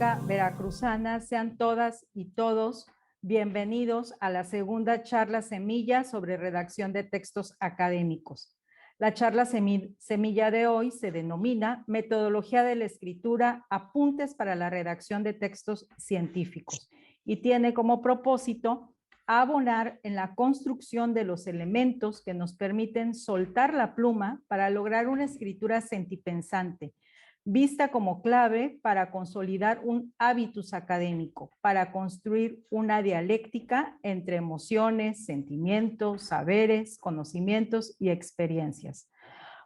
Pedagógica Veracruzana. Sean todas y todos bienvenidos a la segunda charla semilla sobre redacción de textos académicos. La charla semilla de hoy se denomina Metodología de la escritura, apuntes para la redacción de textos científicos y tiene como propósito abonar en la construcción de los elementos que nos permiten soltar la pluma para lograr una escritura sentipensante, vista como clave para consolidar un hábitus académico, para construir una dialéctica entre emociones, sentimientos, saberes, conocimientos y experiencias.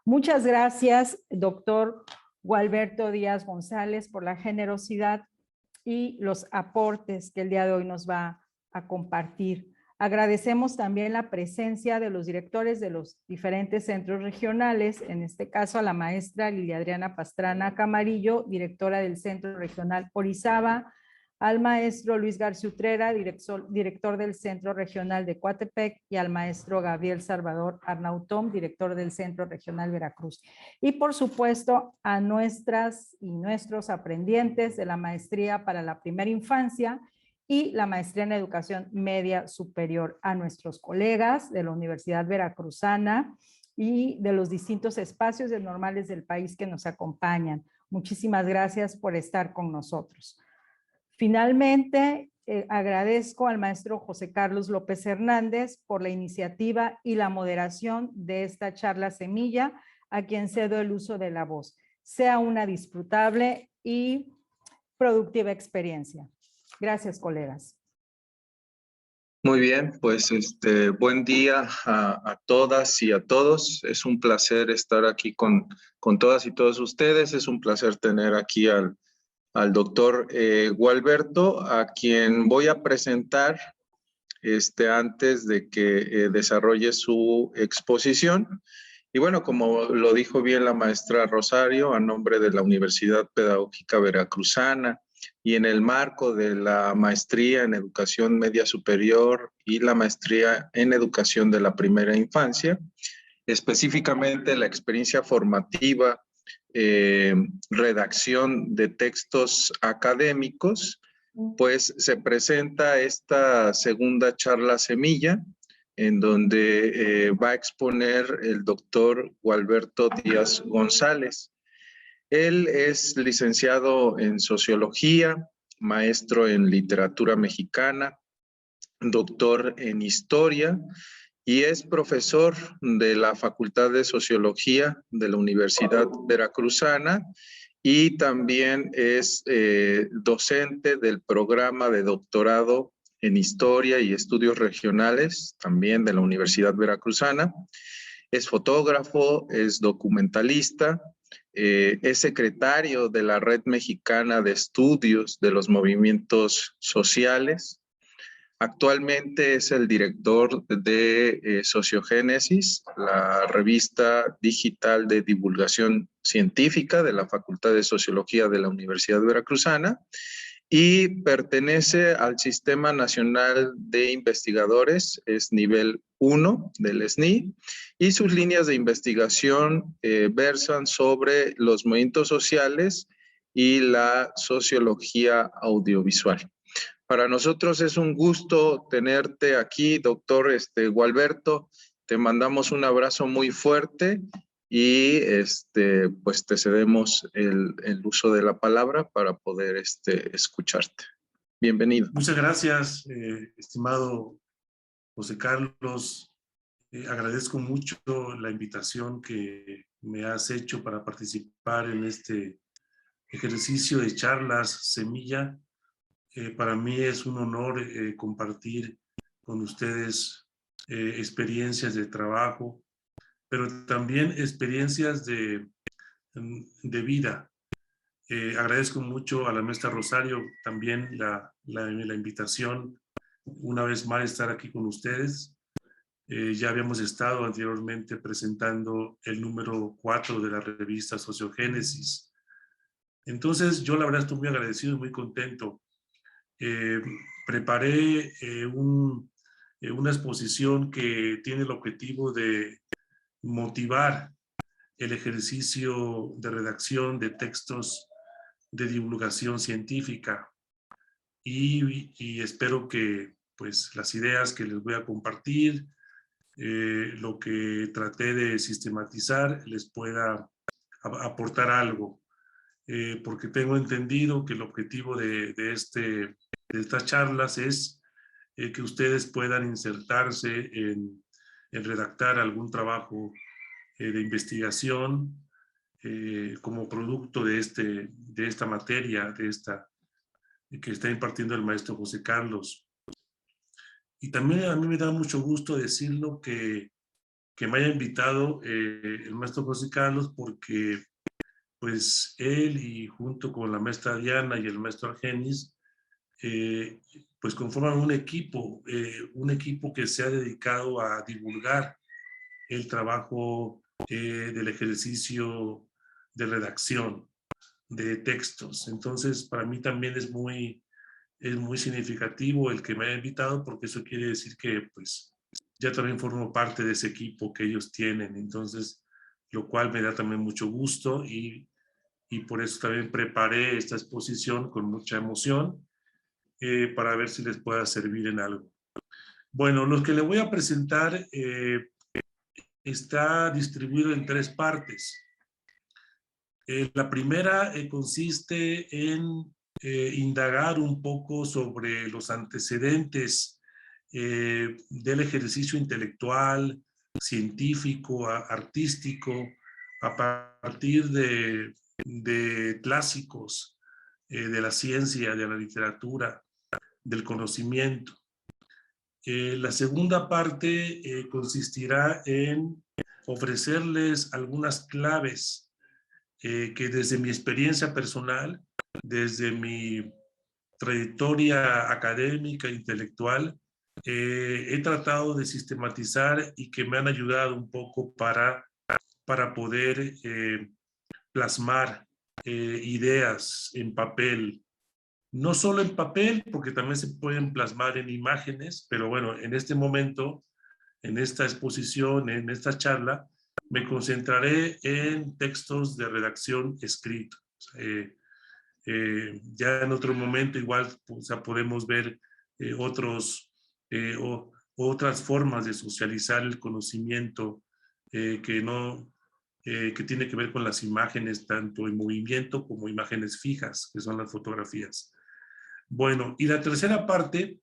Muchas gracias, doctor Gualberto Díaz González, por la generosidad y los aportes que el día de hoy nos va a compartir. Agradecemos también la presencia de los directores de los diferentes centros regionales, en este caso a la maestra Lilia Adriana Pastrana Camarillo, directora del Centro Regional Orizaba, al maestro Luis García Utrera, director del Centro Regional de Coatepec, y al maestro Gabriel Salvador Arnautón, director del Centro Regional Veracruz. Y por supuesto a nuestras y nuestros aprendientes de la maestría para la primera infancia y la maestría en educación media superior, a nuestros colegas de la Universidad Veracruzana y de los distintos espacios normales del país que nos acompañan. Muchísimas gracias por estar con nosotros. Finalmente, agradezco al maestro José Carlos López Hernández por la iniciativa y la moderación de esta charla semilla, a quien cedo el uso de la voz. Sea una disfrutable y productiva experiencia. Gracias, colegas. Muy bien, pues buen día a todas y a todos. Es un placer estar aquí con todas y todos ustedes. Es un placer tener aquí al doctor Gualberto, a quien voy a presentar antes de que desarrolle su exposición. Y bueno, como lo dijo bien la maestra Rosario, a nombre de la Universidad Pedagógica Veracruzana y en el marco de la maestría en educación media superior y la maestría en educación de la primera infancia, específicamente la experiencia formativa, redacción de textos académicos, pues se presenta esta segunda charla semilla, en donde va a exponer el doctor Gualberto Díaz González. Él es licenciado en Sociología, maestro en Literatura Mexicana, doctor en Historia y es profesor de la Facultad de Sociología de la Universidad Veracruzana y también es docente del programa de doctorado en Historia y Estudios Regionales, también de la Universidad Veracruzana. Es fotógrafo, es documentalista, es secretario de la Red Mexicana de Estudios de los Movimientos Sociales. Actualmente es el director de Sociogénesis, la revista digital de divulgación científica de la Facultad de Sociología de la Universidad Veracruzana, y pertenece al Sistema Nacional de Investigadores, es nivel 1 del SNI, y sus líneas de investigación versan sobre los movimientos sociales y la sociología audiovisual. Para nosotros es un gusto tenerte aquí, doctor Gualberto. Te mandamos un abrazo muy fuerte y pues te cedemos el uso de la palabra para poder escucharte. Bienvenido. Muchas gracias, estimado José Carlos. Agradezco mucho la invitación que me has hecho para participar en este ejercicio de charlas semilla. Para mí es un honor compartir con ustedes experiencias de trabajo, pero también experiencias de vida. Agradezco mucho a la maestra Rosario también la invitación, una vez más, estar aquí con ustedes. Ya habíamos estado anteriormente presentando el número 4 de la revista Sociogénesis. Entonces, yo la verdad estoy muy agradecido y muy contento. Preparé una exposición que tiene el objetivo de motivar el ejercicio de redacción de textos de divulgación científica. Y espero que pues, las ideas que les voy a compartir, lo que traté de sistematizar, les pueda aportar algo. Porque tengo entendido que el objetivo de estas charlas es que ustedes puedan insertarse en redactar algún trabajo de investigación como producto de esta materia, que está impartiendo el maestro José Carlos. Y también a mí me da mucho gusto decirlo que me haya invitado el maestro José Carlos, porque pues él y junto con la maestra Diana y el maestro Argenis, pues conforman un equipo que se ha dedicado a divulgar el trabajo del ejercicio de redacción de textos. Entonces, para mí también es muy significativo el que me haya invitado, porque eso quiere decir que pues ya también formo parte de ese equipo que ellos tienen. Entonces, lo cual me da también mucho gusto y por eso también preparé esta exposición con mucha emoción para ver si les pueda servir en algo. Bueno, lo que le voy a presentar está distribuido en 3 partes. La primera consiste en indagar un poco sobre los antecedentes del ejercicio intelectual, científico, artístico, a partir de clásicos de la ciencia, de la literatura, del conocimiento. La segunda parte consistirá en ofrecerles algunas claves que desde mi experiencia personal, desde mi trayectoria académica, intelectual, he tratado de sistematizar y que me han ayudado un poco para poder plasmar ideas en papel. No solo en papel, porque también se pueden plasmar en imágenes, pero bueno, en este momento, en esta exposición, en esta charla, me concentraré en textos de redacción escrito. Ya en otro momento igual podemos ver otras formas de socializar el conocimiento que tiene que ver con las imágenes, tanto en movimiento como imágenes fijas, que son las fotografías. Bueno, y la tercera parte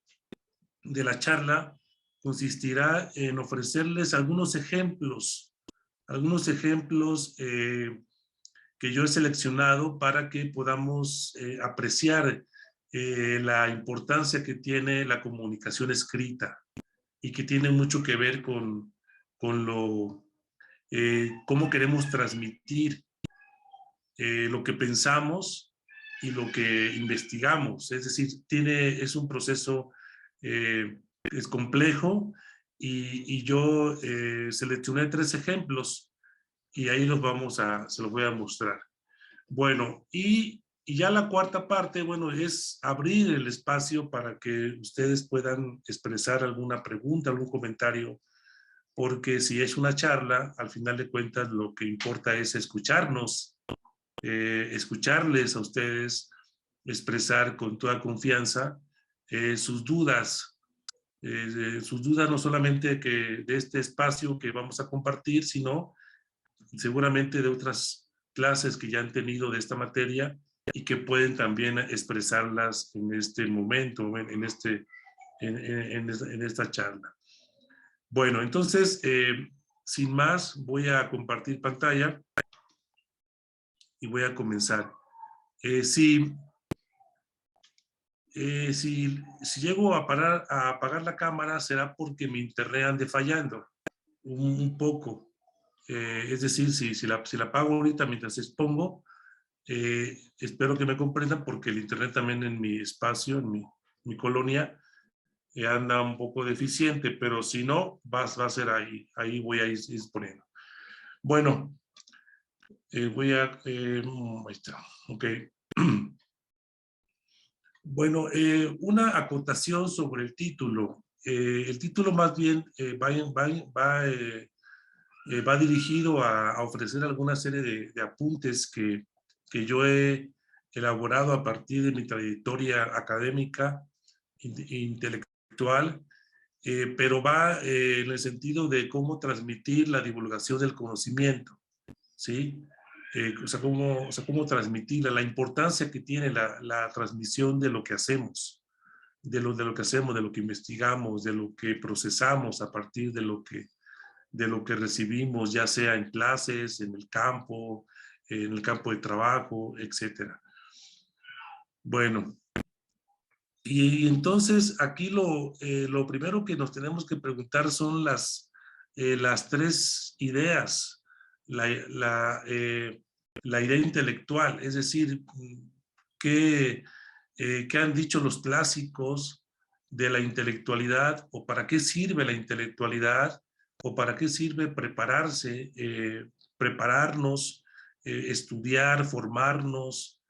de la charla consistirá en ofrecerles algunos ejemplos que yo he seleccionado para que podamos apreciar la importancia que tiene la comunicación escrita y que tiene mucho que ver con cómo queremos transmitir lo que pensamos y lo que investigamos. Es decir, es un proceso es complejo y yo seleccioné 3 ejemplos y ahí se los voy a mostrar. Bueno, y ya la cuarta parte, bueno, es abrir el espacio para que ustedes puedan expresar alguna pregunta, algún comentario, porque si es una charla, al final de cuentas lo que importa es escucharnos, escucharles a ustedes, expresar con toda confianza sus dudas no solamente de este espacio que vamos a compartir, sino seguramente de otras clases que ya han tenido de esta materia y que pueden también expresarlas en este momento, en esta charla. Bueno, entonces, sin más, voy a compartir pantalla y voy a comenzar. Si llego a apagar la cámara, será porque mi internet ande fallando un poco. Es decir, si la apago ahorita mientras expongo, espero que me comprendan, porque el internet también en mi espacio, en mi colonia, anda un poco deficiente, pero si no, va a ser ahí voy a ir exponiendo. Bueno, ahí está, ok. Bueno, una acotación sobre el título. El título más bien va dirigido a ofrecer alguna serie de apuntes que yo he elaborado a partir de mi trayectoria académica, intelectual, pero va en el sentido de cómo transmitir la divulgación del conocimiento, ¿sí? O sea, cómo transmitirla, la importancia que tiene la transmisión de lo que hacemos, de lo que hacemos, de lo que investigamos, de lo que procesamos a partir de lo que recibimos, ya sea en clases, en el campo de trabajo, etcétera. Bueno, y entonces aquí lo primero que nos tenemos que preguntar son las tres ideas. La idea intelectual, es decir, ¿qué han dicho los clásicos de la intelectualidad? ¿O para qué sirve la intelectualidad? ¿O para qué sirve prepararse, prepararnos, estudiar, formarnos,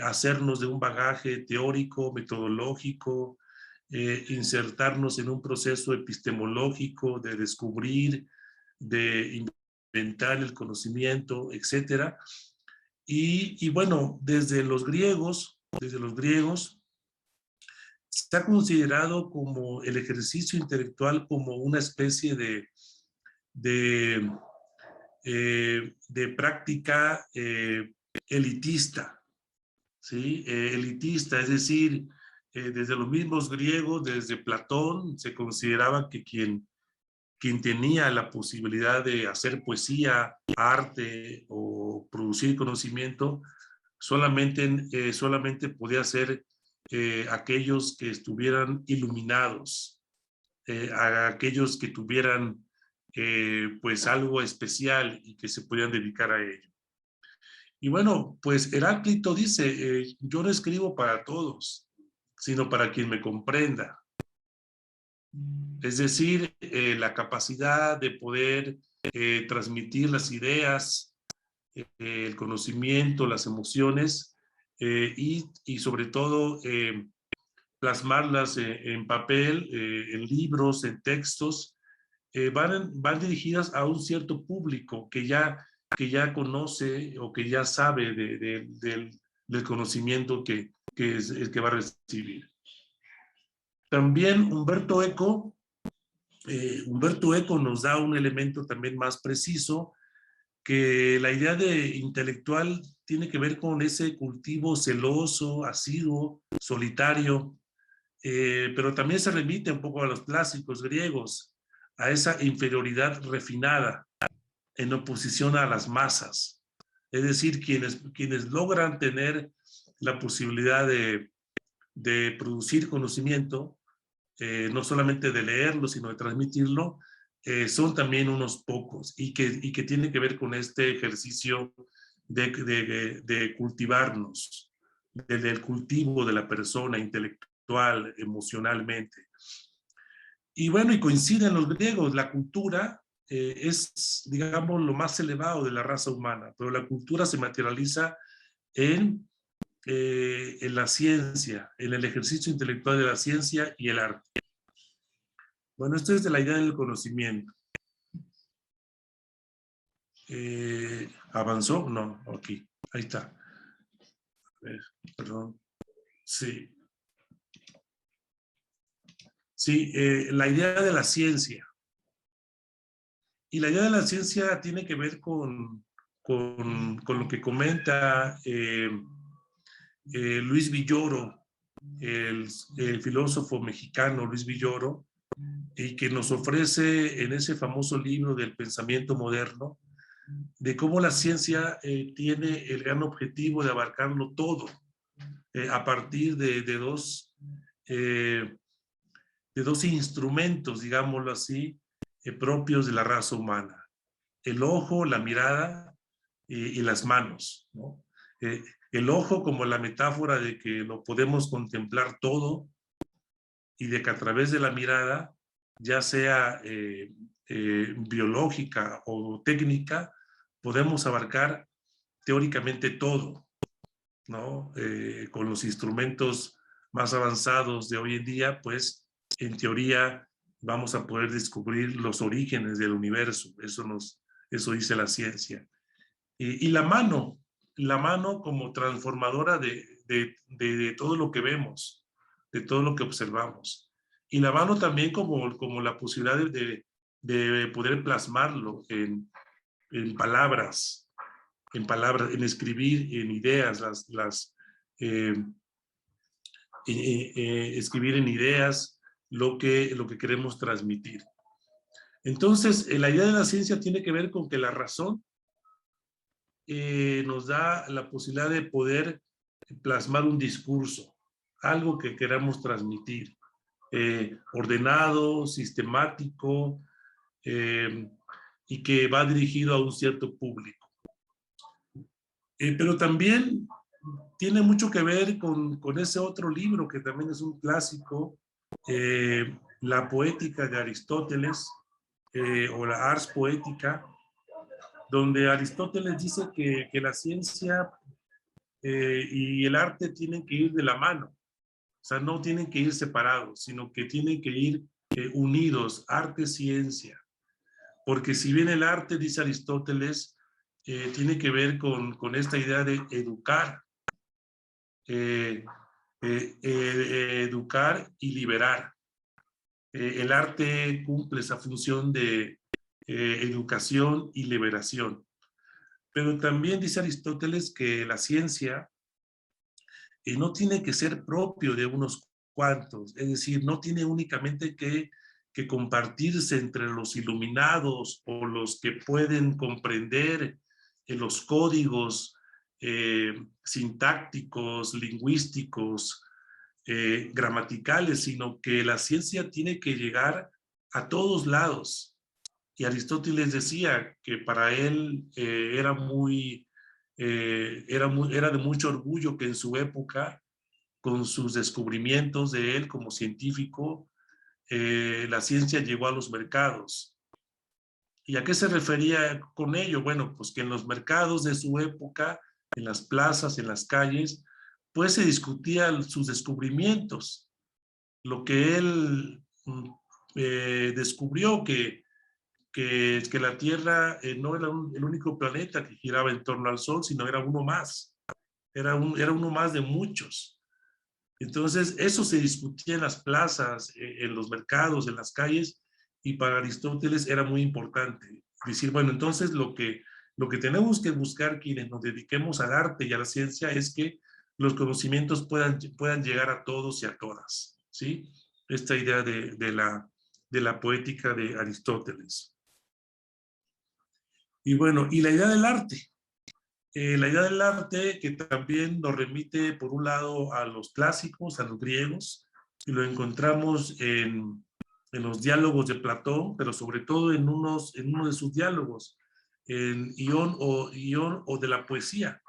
hacernos de un bagaje teórico, metodológico, insertarnos en un proceso epistemológico de descubrir, de inventar el conocimiento, etcétera? Y bueno, desde los griegos se ha considerado como el ejercicio intelectual como una especie de práctica elitista, ¿sí? Elitista, es decir, desde los mismos griegos, desde Platón, se consideraba que quien tenía la posibilidad de hacer poesía, arte o producir conocimiento, solamente podía ser aquellos que estuvieran iluminados, aquellos que tuvieran pues algo especial y que se podían dedicar a ello. Y bueno, pues Heráclito dice, yo no escribo para todos, sino para quien me comprenda. Es decir, la capacidad de poder transmitir las ideas, el conocimiento, las emociones y sobre todo plasmarlas en papel, en libros, en textos, van dirigidas a un cierto público que ya conoce o que ya sabe del conocimiento que va a recibir. También Humberto Eco nos da un elemento también más preciso, que la idea de intelectual tiene que ver con ese cultivo celoso, asiduo, solitario, pero también se remite un poco a los clásicos griegos, a esa inferioridad refinada en oposición a las masas. Es decir, quienes logran tener la posibilidad de producir conocimiento, no solamente de leerlo, sino de transmitirlo, son también unos pocos y que tiene que ver con este ejercicio de cultivarnos, del cultivo de la persona intelectual, emocionalmente. Y bueno, y coinciden los griegos, la cultura es, digamos, lo más elevado de la raza humana, pero la cultura se materializa en la ciencia, en el ejercicio intelectual de la ciencia y el arte. Bueno, esto es de la idea del conocimiento. ¿Avanzó? No, aquí, ahí está. A ver, perdón. Sí. Sí, la idea de la ciencia. Y la idea de la ciencia tiene que ver con lo que comenta Luis Villoro, el filósofo mexicano Luis Villoro, y que nos ofrece en ese famoso libro del pensamiento moderno, de cómo la ciencia tiene el gran objetivo de abarcarlo todo, a partir de dos instrumentos, digámoslo así, propios de la raza humana: el ojo, la mirada y las manos, ¿no? El ojo como la metáfora de que lo podemos contemplar todo y de que a través de la mirada, ya sea biológica o técnica, podemos abarcar teóricamente todo, ¿no? Con los instrumentos más avanzados de hoy en día, pues en teoría vamos a poder descubrir los orígenes del universo. Eso dice la ciencia. Y la mano, la mano como transformadora de todo lo que vemos, de todo lo que observamos. Y la mano también como la posibilidad de poder plasmarlo en palabras, en escribir, en ideas, escribir en ideas lo que queremos transmitir. Entonces, la idea de la ciencia tiene que ver con que la razón nos da la posibilidad de poder plasmar un discurso, algo que queramos transmitir, ordenado, sistemático, y que va dirigido a un cierto público. Pero también tiene mucho que ver con ese otro libro que también es un clásico, La Poética de Aristóteles, o la Ars Poética, donde Aristóteles dice que la ciencia y el arte tienen que ir de la mano. O sea, no tienen que ir separados, sino que tienen que ir unidos, arte-ciencia. Porque si bien el arte, dice Aristóteles, tiene que ver con esta idea de educar, educar y liberar. El arte cumple esa función de educación y liberación. Pero también dice Aristóteles que la ciencia no tiene que ser propio de unos cuantos, es decir, no tiene únicamente que compartirse entre los iluminados o los que pueden comprender los códigos sintácticos, lingüísticos, gramaticales, sino que la ciencia tiene que llegar a todos lados. Y Aristóteles decía que para él era de mucho orgullo que en su época, con sus descubrimientos de él como científico, la ciencia llegó a los mercados. ¿Y a qué se refería con ello? Bueno, pues que en los mercados de su época, en las plazas, en las calles, pues se discutían sus descubrimientos. Lo que él descubrió, que la Tierra no era el único planeta que giraba en torno al Sol, sino era uno más. Era uno más de muchos. Entonces, eso se discutía en las plazas, en los mercados, en las calles, y para Aristóteles era muy importante decir, bueno, entonces lo que tenemos que buscar quienes nos dediquemos al arte y a la ciencia es que los conocimientos puedan llegar a todos y a todas, ¿sí? Esta idea de la poética de Aristóteles. Y bueno, y la idea del arte. La idea del arte que también nos remite, por un lado, a los clásicos, a los griegos, y lo encontramos en los diálogos de Platón, pero sobre todo en uno de sus diálogos, en Ión o de la poesía.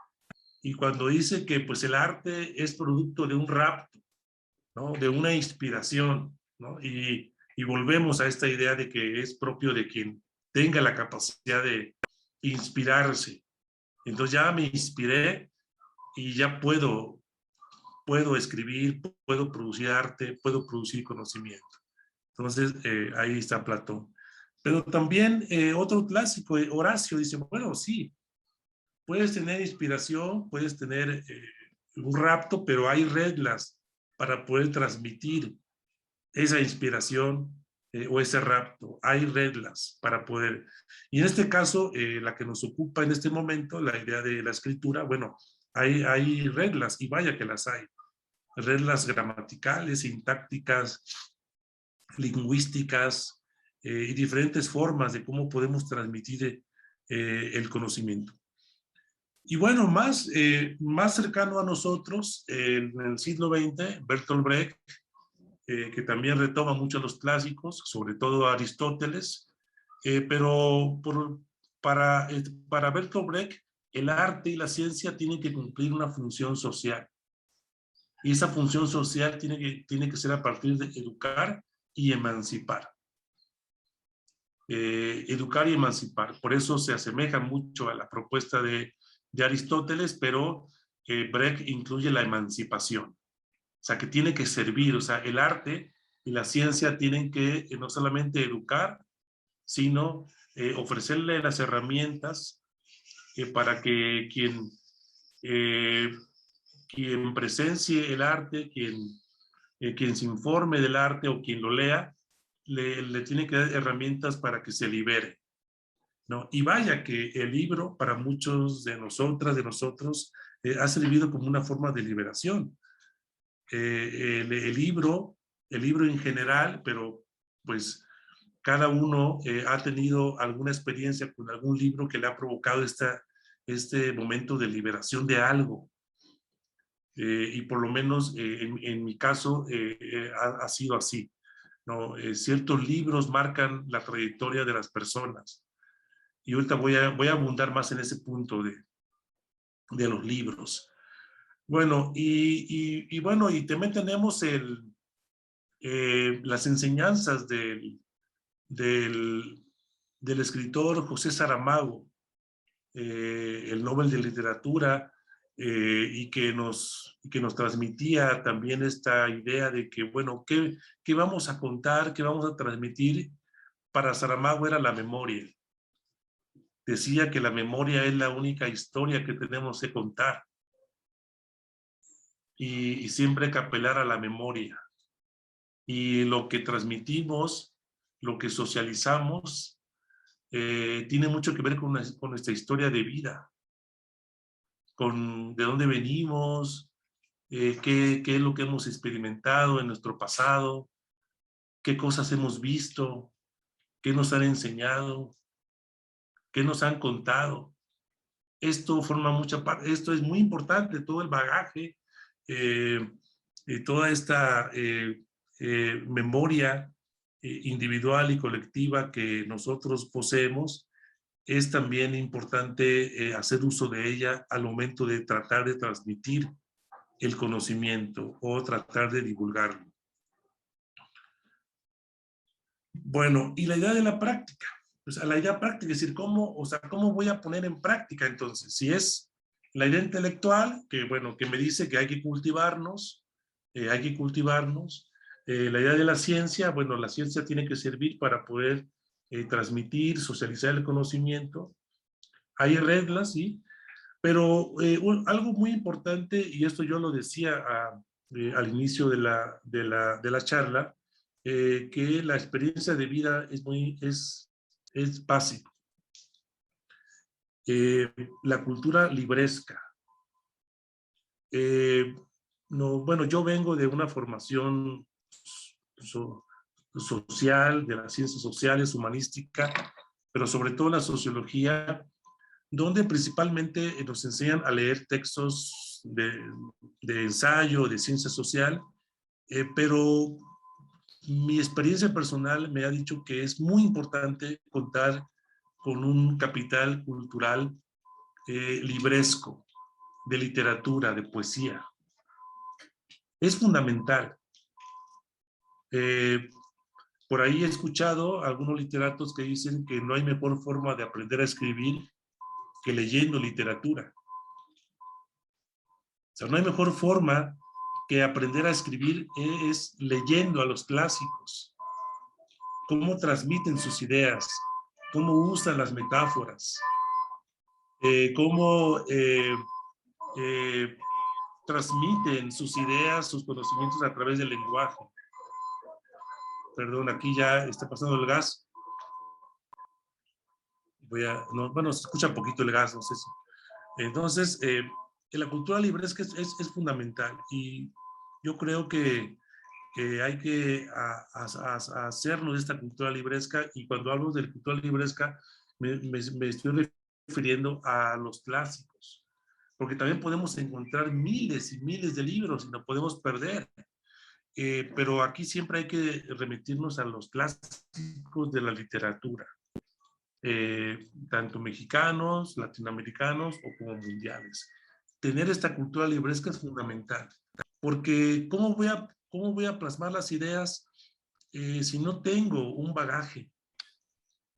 Y cuando dice que pues, el arte es producto de un rapto, ¿no? De una inspiración, ¿no? Y volvemos a esta idea de que es propio de quien tenga la capacidad de inspirarse. Entonces ya me inspiré y ya puedo escribir, puedo producir arte, puedo producir conocimiento. Entonces ahí está Platón. Pero también otro clásico, Horacio, dice, bueno, sí, puedes tener inspiración, puedes tener un rapto, pero hay reglas para poder transmitir esa inspiración o ese rapto. Hay reglas para poder. Y en este caso, la que nos ocupa en este momento, la idea de la escritura, bueno, hay reglas, y vaya que las hay. Reglas gramaticales, sintácticas, lingüísticas, y diferentes formas de cómo podemos transmitir el conocimiento. Y bueno, más cercano a nosotros, en el siglo XX, Bertolt Brecht, que también retoma mucho los clásicos, sobre todo Aristóteles, pero para Bertolt Brecht, el arte y la ciencia tienen que cumplir una función social. Y esa función social tiene que ser a partir de educar y emancipar. Educar y emancipar. Por eso se asemeja mucho a la propuesta de Aristóteles, pero Brecht incluye la emancipación. O sea, que tiene que servir. O sea, el arte y la ciencia tienen que no solamente educar, sino ofrecerle las herramientas para que quien quien presencie el arte, quien se informe del arte o quien lo lea, le tiene que dar herramientas para que se libere, ¿no? Y vaya que el libro para muchos de nosotras, de nosotros, ha servido como una forma de liberación. El libro en general, pero pues cada uno ha tenido alguna experiencia con algún libro que le ha provocado este momento de liberación de algo. Y por lo menos en mi caso ha sido así, ¿no? Ciertos libros marcan la trayectoria de las personas. Y ahorita voy a abundar más en ese punto de los libros. Bueno, y también tenemos las enseñanzas del escritor José Saramago, el Nobel de Literatura, y que nos transmitía también esta idea de que, bueno, ¿qué vamos a contar, qué vamos a transmitir? Para Saramago era la memoria. Decía que la memoria es la única historia que tenemos que contar. Y siempre hay que apelar a la memoria. Y lo que transmitimos, lo que socializamos, tiene mucho que ver con nuestra historia de vida, con de dónde venimos, qué es lo que hemos experimentado en nuestro pasado, qué cosas hemos visto, qué nos han enseñado, qué nos han contado. Esto forma mucha parte, esto es muy importante, todo el bagaje, toda esta memoria individual y colectiva que nosotros poseemos, es también importante hacer uso de ella al momento de tratar de transmitir el conocimiento o tratar de divulgarlo. Bueno, y la idea de la práctica. Pues la idea práctica, es decir, ¿cómo voy a poner en práctica entonces? Si es la idea intelectual, que me dice que hay que cultivarnos, la idea de la ciencia, la ciencia tiene que servir para poder transmitir, socializar el conocimiento. Hay reglas, sí, pero algo muy importante, y esto yo lo decía al inicio de la charla, que la experiencia de vida es básico. La cultura libresca. Yo vengo de una formación social, de las ciencias sociales, humanística, pero sobre todo la sociología, donde principalmente nos enseñan a leer textos de ensayo, de ciencia social, pero mi experiencia personal me ha dicho que es muy importante contar con un capital cultural libresco, de literatura, de poesía. Es fundamental. Por ahí he escuchado a algunos literatos que dicen que no hay mejor forma de aprender a escribir que leyendo literatura. O sea, no hay mejor forma que aprender a escribir es leyendo a los clásicos. Cómo transmiten sus ideas, cómo usan las metáforas, cómo transmiten sus ideas, sus conocimientos a través del lenguaje. Perdón, aquí ya está pasando el gas. Se escucha un poquito el gas, no sé si. Entonces, la cultura libresca es fundamental, y yo creo que hay que hacernos de esta cultura libresca, y cuando hablo de cultura libresca me estoy refiriendo a los clásicos, porque también podemos encontrar miles y miles de libros y nos podemos perder, pero aquí siempre hay que remitirnos a los clásicos de la literatura, tanto mexicanos, latinoamericanos o como mundiales. Tener esta cultura libresca es fundamental, porque ¿cómo voy a plasmar las ideas si no tengo un bagaje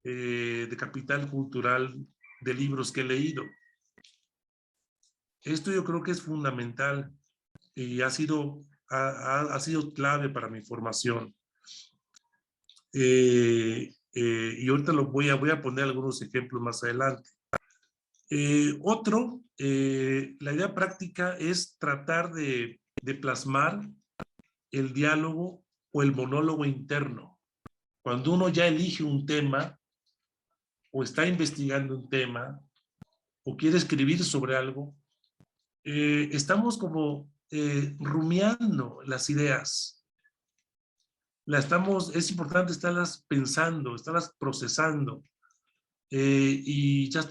de capital cultural de libros que he leído? Esto yo creo que es fundamental y ha sido clave para mi formación. Y ahorita voy a poner algunos ejemplos más adelante. La idea práctica es tratar de plasmar el diálogo o el monólogo interno. Cuando uno ya elige un tema o está investigando un tema o quiere escribir sobre algo, estamos como rumiando las ideas. Es importante estarlas pensando, estarlas procesando. Y ya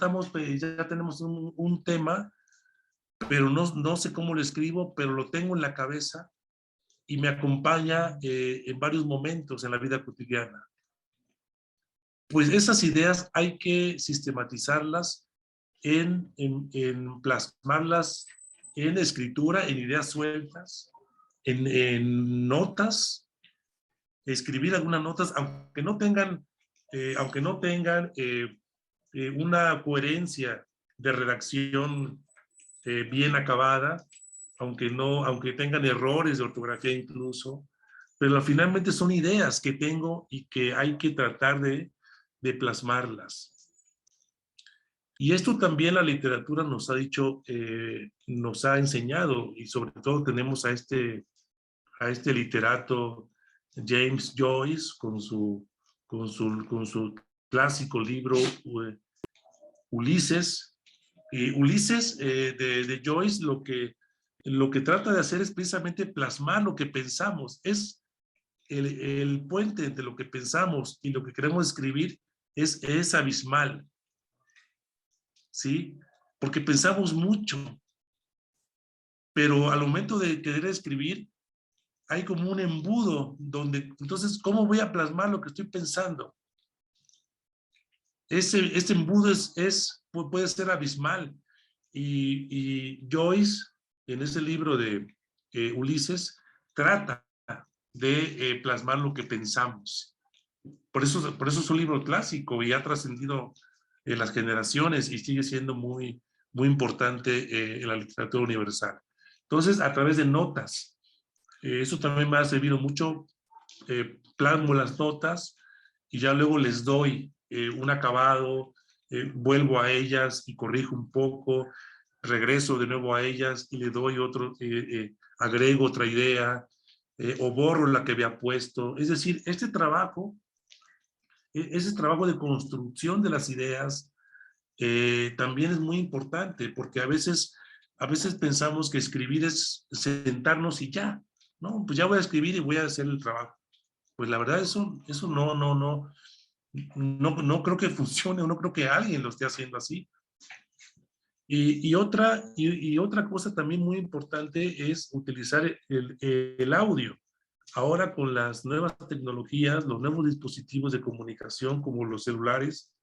tenemos un tema, pero no sé cómo lo escribo, pero lo tengo en la cabeza y me acompaña en varios momentos en la vida cotidiana. Pues esas ideas hay que sistematizarlas en plasmarlas en escritura, en ideas sueltas, en notas, escribir algunas notas, aunque no tengan una coherencia de redacción bien acabada, aunque tengan errores de ortografía incluso, pero finalmente son ideas que tengo y que hay que tratar de plasmarlas. Y esto también la literatura nos ha dicho, nos ha enseñado, y sobre todo tenemos a este literato James Joyce con su clásico libro Ulises. Ulises de Joyce lo que trata de hacer es precisamente plasmar lo que pensamos. Es el puente entre lo que pensamos y lo que queremos escribir es abismal, ¿sí? Porque pensamos mucho, pero al momento de querer escribir hay como un embudo donde, entonces, ¿cómo voy a plasmar lo que estoy pensando? Este embudo puede ser abismal. Y Joyce, en ese libro de Ulises, trata de plasmar lo que pensamos. Por eso es un libro clásico y ha trascendido las generaciones y sigue siendo muy, muy importante en la literatura universal. Entonces, a través de notas, eso también me ha servido mucho. Plasmo las notas y ya luego les doy un acabado, vuelvo a ellas y corrijo un poco, regreso de nuevo a ellas y le doy agrego otra idea o borro la que había puesto. Es decir, ese trabajo de construcción de las ideas también es muy importante, porque a veces pensamos que escribir es sentarnos y ya, ¿no? Pues ya voy a escribir y voy a hacer el trabajo. Pues la verdad eso no creo que funcione, o no creo que alguien lo esté haciendo así. Y otra cosa también muy importante es utilizar el audio. Ahora con las nuevas tecnologías, los nuevos dispositivos de comunicación como los celulares,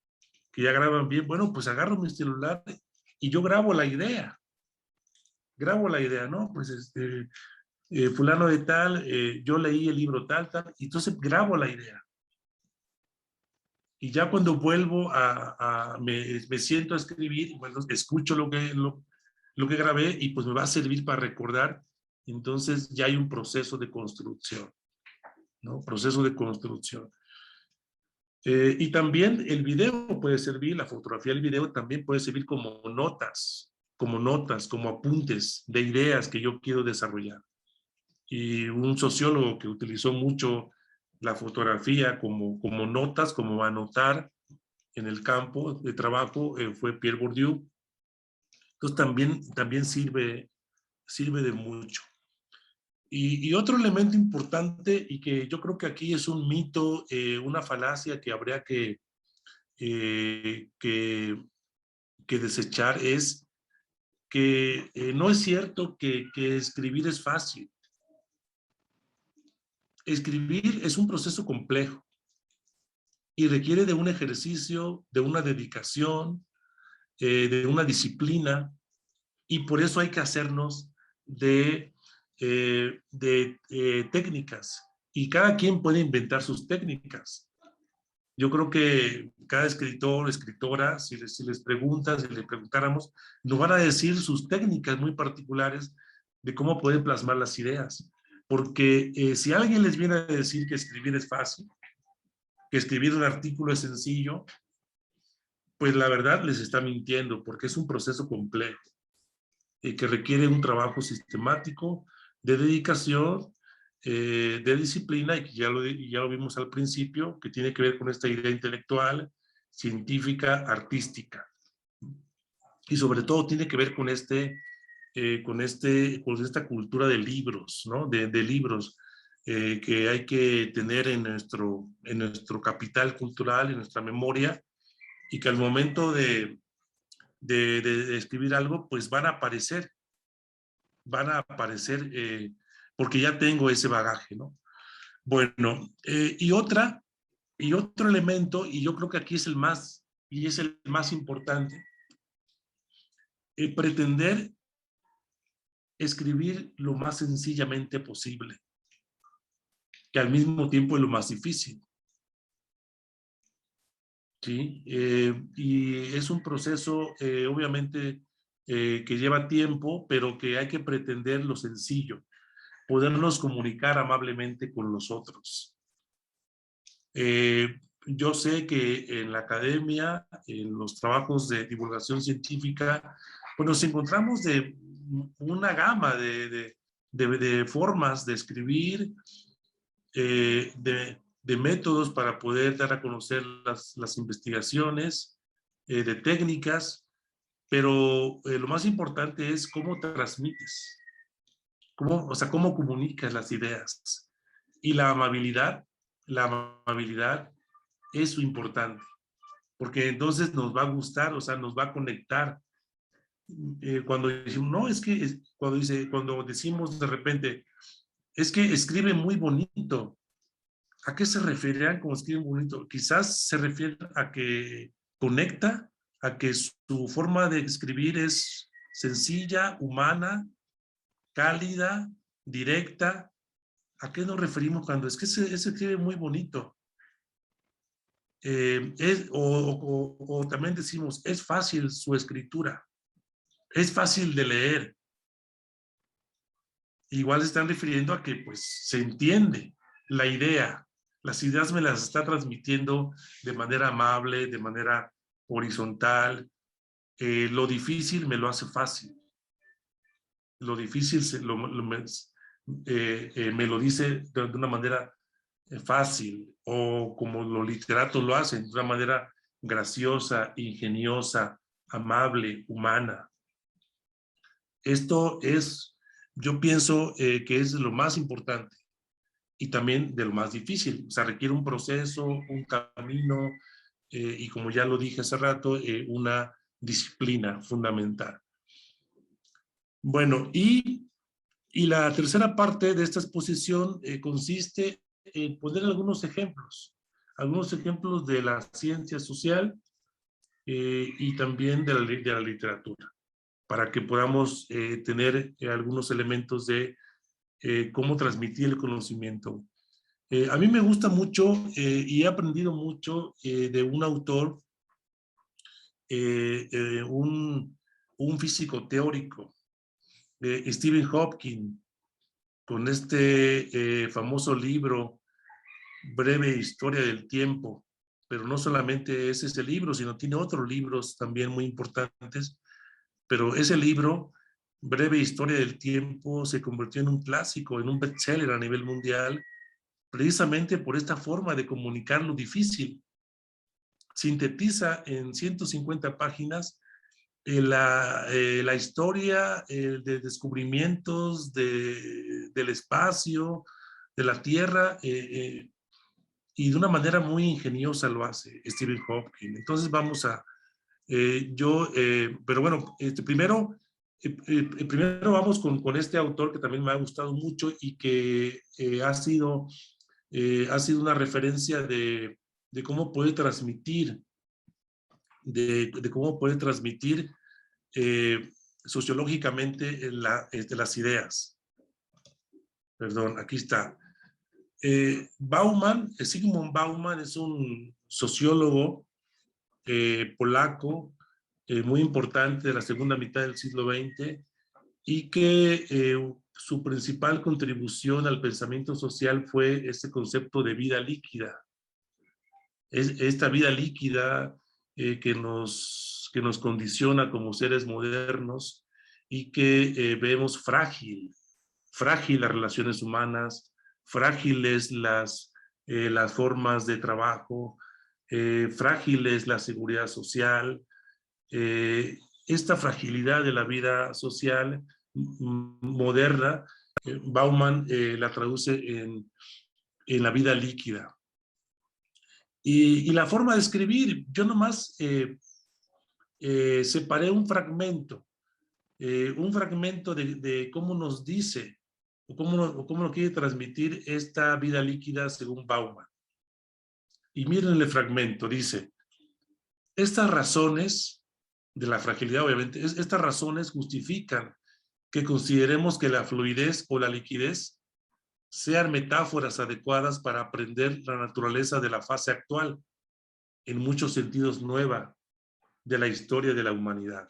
que ya graban bien, bueno, pues agarro mi celular y yo grabo la idea. ¿No? Pues fulano de tal, yo leí el libro tal, y entonces grabo la idea. Y ya cuando vuelvo me siento a escribir, bueno, escucho lo que grabé y pues me va a servir para recordar. Entonces ya hay un proceso de construcción, ¿no? Proceso de construcción. Y también el video puede servir, la fotografía del video también puede servir como notas, como apuntes de ideas que yo quiero desarrollar. Y un sociólogo que utilizó mucho la fotografía como notas, como anotar en el campo de trabajo, fue Pierre Bourdieu. Entonces también sirve de mucho. Y otro elemento importante, y que yo creo que aquí es un mito, una falacia que habría que desechar, es que no es cierto que escribir es fácil. Escribir es un proceso complejo y requiere de un ejercicio, de una dedicación, de una disciplina, y por eso hay que hacernos de técnicas, y cada quien puede inventar sus técnicas. Yo creo que cada escritor o escritora, si les preguntáramos, nos van a decir sus técnicas muy particulares de cómo pueden plasmar las ideas. Porque si alguien les viene a decir que escribir es fácil, que escribir un artículo es sencillo, pues la verdad les está mintiendo, porque es un proceso complejo que requiere un trabajo sistemático, de dedicación, de disciplina, y que ya lo vimos al principio, que tiene que ver con esta idea intelectual, científica, artística. Y sobre todo tiene que ver con con esta cultura de libros, ¿no? De libros que hay que tener en nuestro capital cultural, en nuestra memoria, y que al momento de escribir algo, pues van a aparecer porque ya tengo ese bagaje, ¿no? Bueno, y otro elemento, y yo creo que aquí es el más importante, pretender escribir lo más sencillamente posible, que al mismo tiempo es lo más difícil. ¿Sí? Y es un proceso, obviamente, que lleva tiempo, pero que hay que pretender lo sencillo, podernos comunicar amablemente con los otros. Yo sé que en la academia, en los trabajos de divulgación científica, pues nos encontramos de una gama de formas de escribir, de métodos para poder dar a conocer las investigaciones, de técnicas, pero lo más importante es cómo transmites, cómo comunicas las ideas. Y la amabilidad es lo importante, porque entonces nos va a gustar, o sea, nos va a conectar. Cuando decimos, no, es que, cuando decimos de repente, es que escribe muy bonito, ¿a qué se referirán con escribe bonito? Quizás se refiere a que conecta, a que su forma de escribir es sencilla, humana, cálida, directa. ¿A qué nos referimos cuando es que se escribe muy bonito? O también decimos, es fácil su escritura, es fácil de leer. Igual están refiriendo a que pues se entiende la idea, las ideas me las está transmitiendo de manera amable, de manera horizontal. Lo difícil me lo hace fácil. Lo difícil me lo dice de una manera fácil, o como los literatos lo hacen, de una manera graciosa, ingeniosa, amable, humana. Esto es, yo pienso que es lo más importante y también de lo más difícil. O sea, requiere un proceso, un camino y, como ya lo dije hace rato, una disciplina fundamental. Bueno, y la tercera parte de esta exposición consiste en poner algunos ejemplos de la ciencia social y también de la literatura, para que podamos tener algunos elementos de cómo transmitir el conocimiento. A mí me gusta mucho y he aprendido mucho de un autor, un físico teórico, Stephen Hawking, con este famoso libro, Breve Historia del Tiempo. Pero no solamente es ese libro, sino tiene otros libros también muy importantes. Pero ese libro, Breve Historia del Tiempo, se convirtió en un clásico, en un bestseller a nivel mundial, precisamente por esta forma de comunicar lo difícil. Sintetiza en 150 páginas la historia de descubrimientos del espacio, de la Tierra, y de una manera muy ingeniosa lo hace Stephen Hawking. Entonces vamos a, pero bueno, primero vamos con este autor que también me ha gustado mucho y que ha sido una referencia de cómo puede transmitir, de cómo puede transmitir sociológicamente las ideas. Perdón, aquí está. Zygmunt Bauman es un sociólogo polaco muy importante de la segunda mitad del siglo XX y que su principal contribución al pensamiento social fue este concepto de vida líquida. Esta vida líquida que nos condiciona como seres modernos y que vemos frágil las relaciones humanas, frágiles las formas de trabajo, frágiles la seguridad social. Esta fragilidad de la vida social moderna, Bauman la traduce en la vida líquida. Y la forma de escribir, yo nomás separé un fragmento de cómo nos dice o cómo lo quiere transmitir esta vida líquida según Bauman. Y miren el fragmento, dice: estas razones de la fragilidad, obviamente, estas razones justifican que consideremos que la fluidez o la liquidez sean metáforas adecuadas para aprender la naturaleza de la fase actual, en muchos sentidos nueva, de la historia de la humanidad.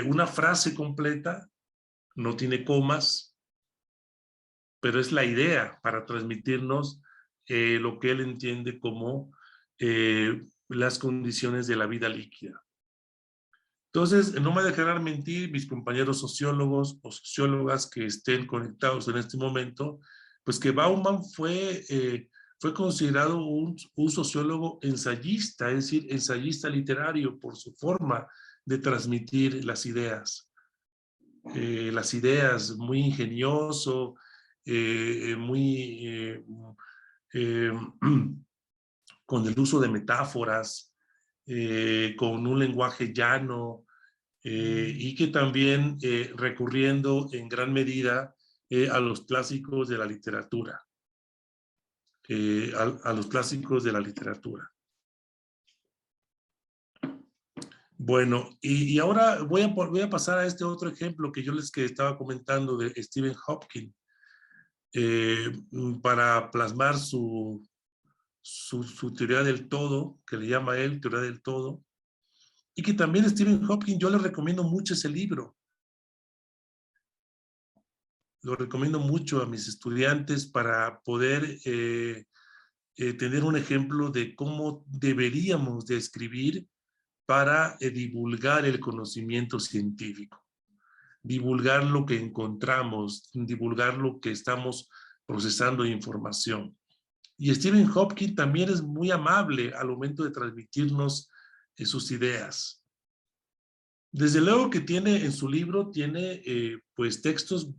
Una frase completa, no tiene comas, pero es la idea para transmitirnos lo que él entiende como las condiciones de la vida líquida. Entonces, no me dejarán mentir mis compañeros sociólogos o sociólogas que estén conectados en este momento, pues que Bauman fue considerado un sociólogo ensayista, es decir, ensayista literario por su forma de transmitir las ideas. Muy ingenioso, con el uso de metáforas, con un lenguaje llano, y que también recurriendo en gran medida a los clásicos de la literatura. A los clásicos de la literatura. Bueno, y ahora voy a pasar a este otro ejemplo que yo les estaba comentando de Stephen Hopkins, para plasmar su teoría del todo, que le llama él teoría del todo, y que también Stephen Hopkins, yo le recomiendo mucho ese libro. Lo recomiendo mucho a mis estudiantes para poder tener un ejemplo de cómo deberíamos de escribir para divulgar el conocimiento científico, divulgar lo que encontramos, divulgar lo que estamos procesando de información. Y Stephen Hopkins también es muy amable al momento de transmitirnos sus ideas. Desde luego que tiene en su libro, tiene pues textos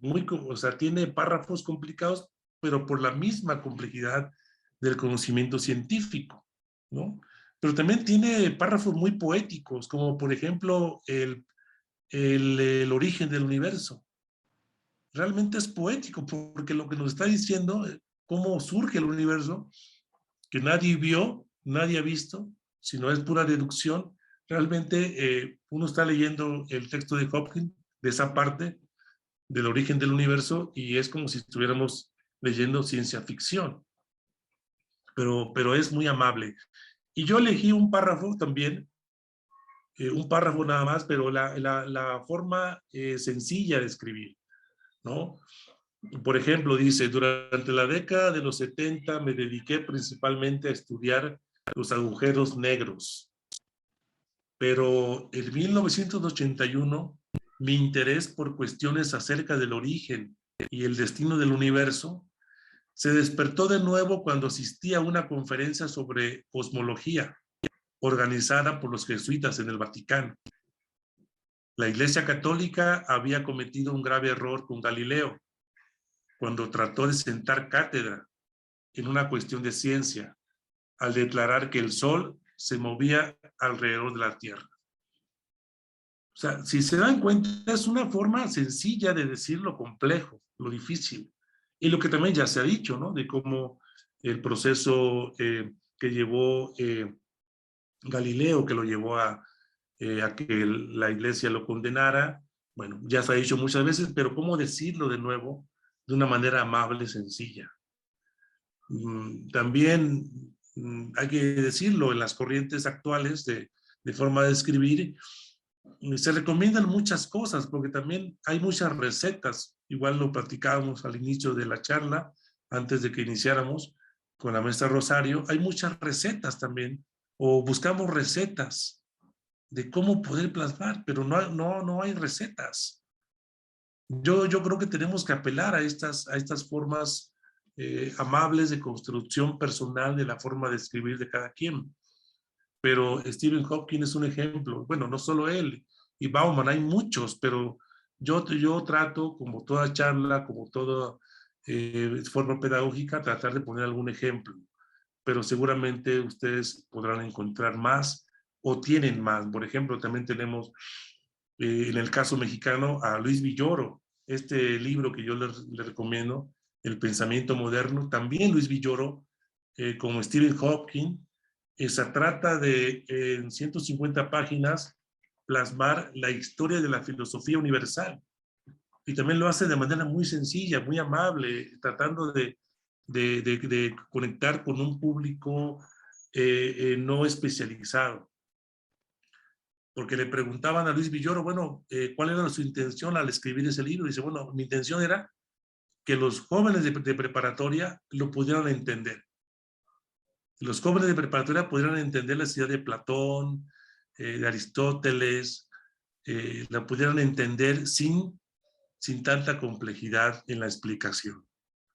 tiene párrafos complicados, pero por la misma complejidad del conocimiento científico, ¿no? Pero también tiene párrafos muy poéticos, como por ejemplo el origen del universo. Realmente es poético, porque lo que nos está diciendo, cómo surge el universo, que nadie vio, nadie ha visto, sino es pura deducción. Realmente uno está leyendo el texto de Hopkins, de esa parte del origen del universo, y es como si estuviéramos leyendo ciencia ficción. Pero es muy amable. Y yo elegí un párrafo también, un párrafo nada más, pero la forma sencilla de escribir, ¿no? Por ejemplo, dice: durante la década de los 70 me dediqué principalmente a estudiar los agujeros negros. Pero en 1981 mi interés por cuestiones acerca del origen y el destino del universo se despertó de nuevo cuando asistí a una conferencia sobre cosmología organizada por los jesuitas en el Vaticano. La Iglesia Católica había cometido un grave error con Galileo cuando trató de sentar cátedra en una cuestión de ciencia al declarar que el Sol se movía alrededor de la Tierra. O sea, si se dan cuenta, es una forma sencilla de decir lo complejo, lo difícil. Y lo que también ya se ha dicho, ¿no? De cómo el proceso que llevó Galileo, que lo llevó a que la iglesia lo condenara, bueno, ya se ha dicho muchas veces, pero cómo decirlo de nuevo de una manera amable, sencilla. También hay que decirlo, en las corrientes actuales de forma de escribir, se recomiendan muchas cosas, porque también hay muchas recetas. Igual lo platicábamos al inicio de la charla, antes de que iniciáramos, con la maestra Rosario, hay muchas recetas también, o buscamos recetas de cómo poder plasmar, pero no hay recetas. Yo creo que tenemos que apelar a estas formas amables de construcción personal de la forma de escribir de cada quien. Pero Stephen Hawking es un ejemplo. Bueno, no solo él, y Bauman, hay muchos, pero yo trato, como toda charla, como toda forma pedagógica, tratar de poner algún ejemplo. Pero seguramente ustedes podrán encontrar más o tienen más. Por ejemplo, también tenemos en el caso mexicano a Luis Villoro, este libro que yo le recomiendo, El pensamiento moderno. También Luis Villoro, como Stephen Hawking, se trata de en 150 páginas plasmar la historia de la filosofía universal. Y también lo hace de manera muy sencilla, muy amable, tratando de conectar con un público no especializado. Porque le preguntaban a Luis Villoro, bueno, ¿cuál era su intención al escribir ese libro? Y dice, bueno, mi intención era que los jóvenes de preparatoria lo pudieran entender. Los jóvenes de preparatoria pudieran entender la idea de Platón, de Aristóteles, la pudieran entender sin tanta complejidad en la explicación.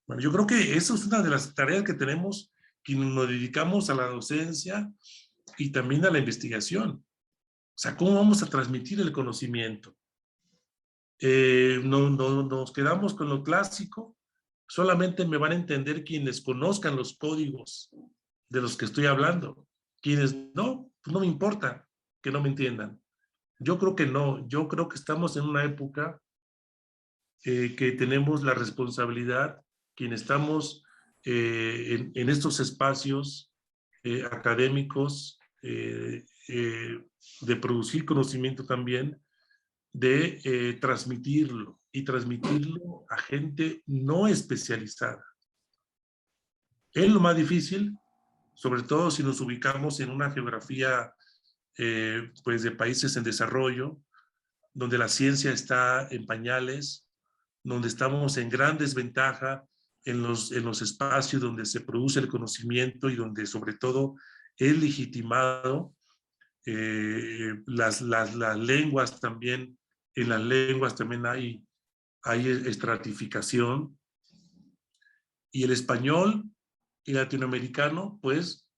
Bueno, yo creo que eso es una de las tareas que tenemos, que nos dedicamos a la docencia y también a la investigación. O sea, ¿cómo vamos a transmitir el conocimiento? Nos quedamos con lo clásico, solamente me van a entender quienes conozcan los códigos de los que estoy hablando. Quienes no, pues no me importa que no me entiendan. Yo creo que no, yo creo que estamos en una época que tenemos la responsabilidad, quienes estamos en estos espacios académicos, de producir conocimiento también, de transmitirlo y transmitirlo a gente no especializada. Es lo más difícil, sobre todo si nos ubicamos en una geografía pues de países en desarrollo, donde la ciencia está en pañales, donde estamos en gran desventaja en los espacios donde se produce el conocimiento y donde sobre todo es legitimado las lenguas también. En las lenguas también hay estratificación, y el español y latinoamericano pues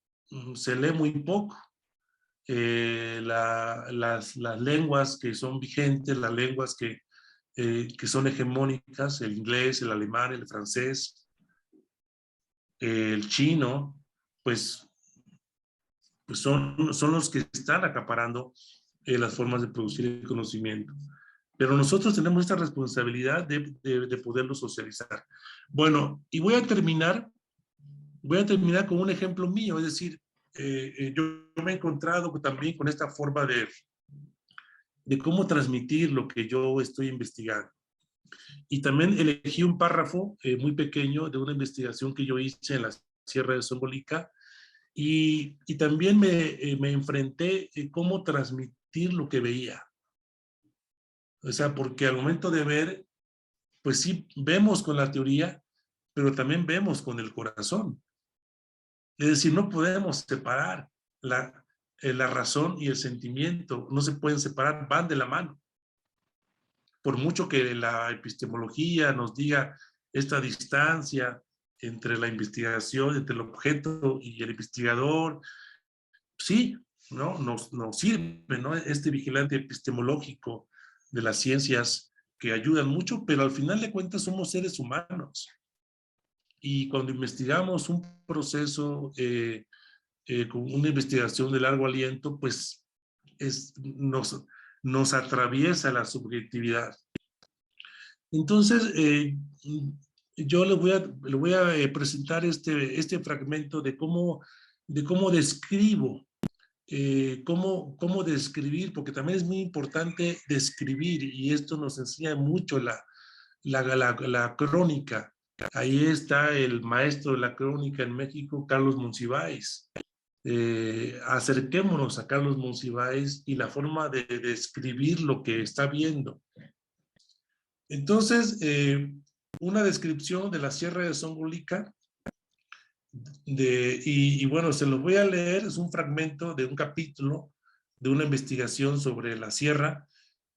se lee muy poco. Las lenguas que son vigentes, las lenguas que son hegemónicas, el inglés, el alemán, el francés, el chino, pues son los que están acaparando las formas de producir el conocimiento. Pero nosotros tenemos esta responsabilidad de poderlo socializar. Bueno, y voy a terminar con un ejemplo mío, es decir, yo me he encontrado también con esta forma de cómo transmitir lo que yo estoy investigando. Y también elegí un párrafo muy pequeño de una investigación que yo hice en la Sierra de Songolica, y también me enfrenté a cómo transmitir lo que veía. O sea, porque al momento de ver, pues sí, vemos con la teoría, pero también vemos con el corazón. Es decir, no podemos separar la razón y el sentimiento, no se pueden separar, van de la mano. Por mucho que la epistemología nos diga esta distancia entre la investigación, entre el objeto y el investigador, sí, ¿no? Nos sirve, ¿no? Este vigilante epistemológico de las ciencias que ayudan mucho, pero al final de cuentas somos seres humanos. Y cuando investigamos un proceso con una investigación de largo aliento, pues nos atraviesa la subjetividad. Entonces, yo le voy a presentar este fragmento de cómo describo, cómo describir, porque también es muy importante describir, y esto nos enseña mucho la crónica. Ahí está el maestro de la crónica en México, Carlos Monsiváis. Acerquémonos a Carlos Monsiváis y la forma de describir lo que está viendo. Entonces, una descripción de la Sierra de Songolica y bueno, se los voy a leer, es un fragmento de un capítulo de una investigación sobre la sierra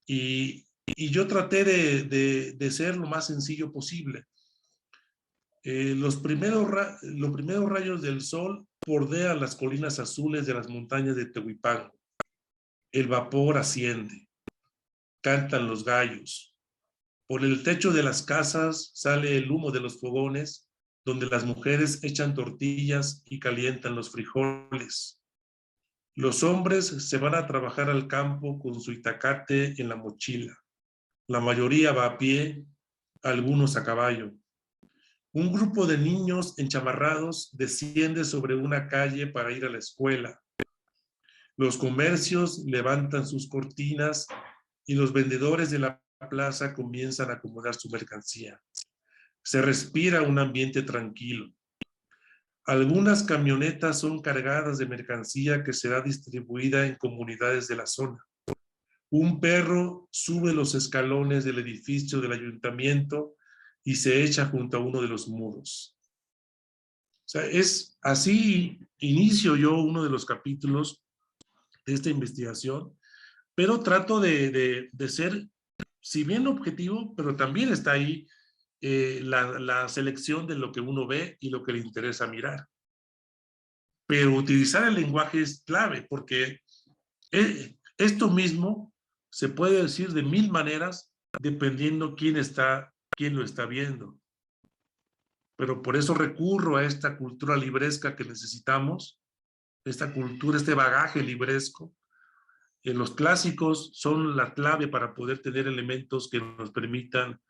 y yo traté de ser lo más sencillo posible. Los primeros rayos del sol bordean las colinas azules de las montañas de Tehuipango. El vapor asciende, cantan los gallos. Por el techo de las casas sale el humo de los fogones, donde las mujeres echan tortillas y calientan los frijoles. Los hombres se van a trabajar al campo con su itacate en la mochila. La mayoría va a pie, algunos a caballo. Un grupo de niños enchamarrados desciende sobre una calle para ir a la escuela. Los comercios levantan sus cortinas y los vendedores de la plaza comienzan a acomodar su mercancía. Se respira un ambiente tranquilo. Algunas camionetas son cargadas de mercancía que será distribuida en comunidades de la zona. Un perro sube los escalones del edificio del ayuntamiento y se echa junto a uno de los muros. O sea, es así inicio yo uno de los capítulos de esta investigación, pero trato de ser, si bien objetivo, pero también está ahí la selección de lo que uno ve y lo que le interesa mirar. Pero utilizar el lenguaje es clave, porque esto mismo se puede decir de 1000 maneras dependiendo quién lo está viendo. Pero por eso recurro a esta cultura libresca que necesitamos, esta cultura, este bagaje libresco. Los clásicos son la clave para poder tener elementos que nos permitan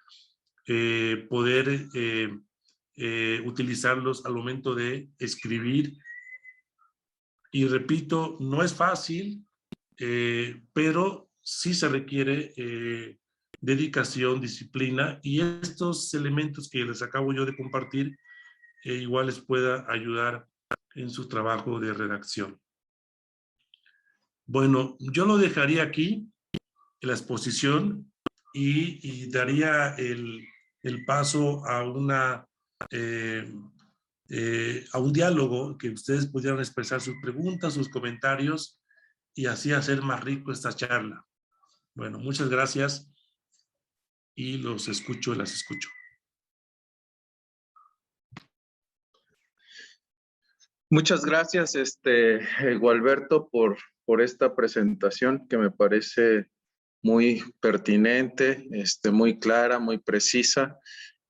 poder utilizarlos al momento de escribir. Y repito, no es fácil, pero sí se requiere dedicación, disciplina, y estos elementos que les acabo yo de compartir igual les pueda ayudar en su trabajo de redacción. Bueno, yo lo dejaría aquí, en la exposición, y daría el paso a a un diálogo que ustedes pudieran expresar sus preguntas, sus comentarios, y así hacer más rico esta charla. Bueno, muchas gracias y los escucho, las escucho. Muchas gracias, Gualberto, por esta presentación que me parece muy pertinente, muy clara, muy precisa.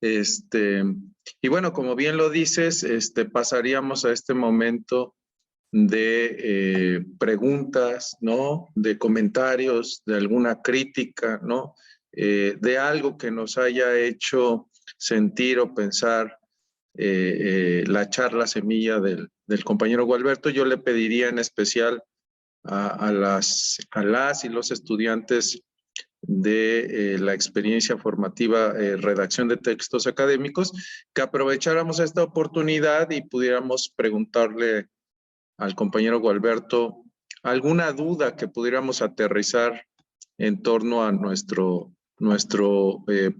Y bueno, como bien lo dices, pasaríamos a este momento de preguntas, ¿no? De comentarios, de alguna crítica, ¿no? De algo que nos haya hecho sentir o pensar la charla semilla del compañero Gualberto. Yo le pediría en especial a las y los estudiantes de la experiencia formativa redacción de textos académicos, que aprovecháramos esta oportunidad y pudiéramos preguntarle al compañero Gualberto alguna duda que pudiéramos aterrizar en torno a nuestro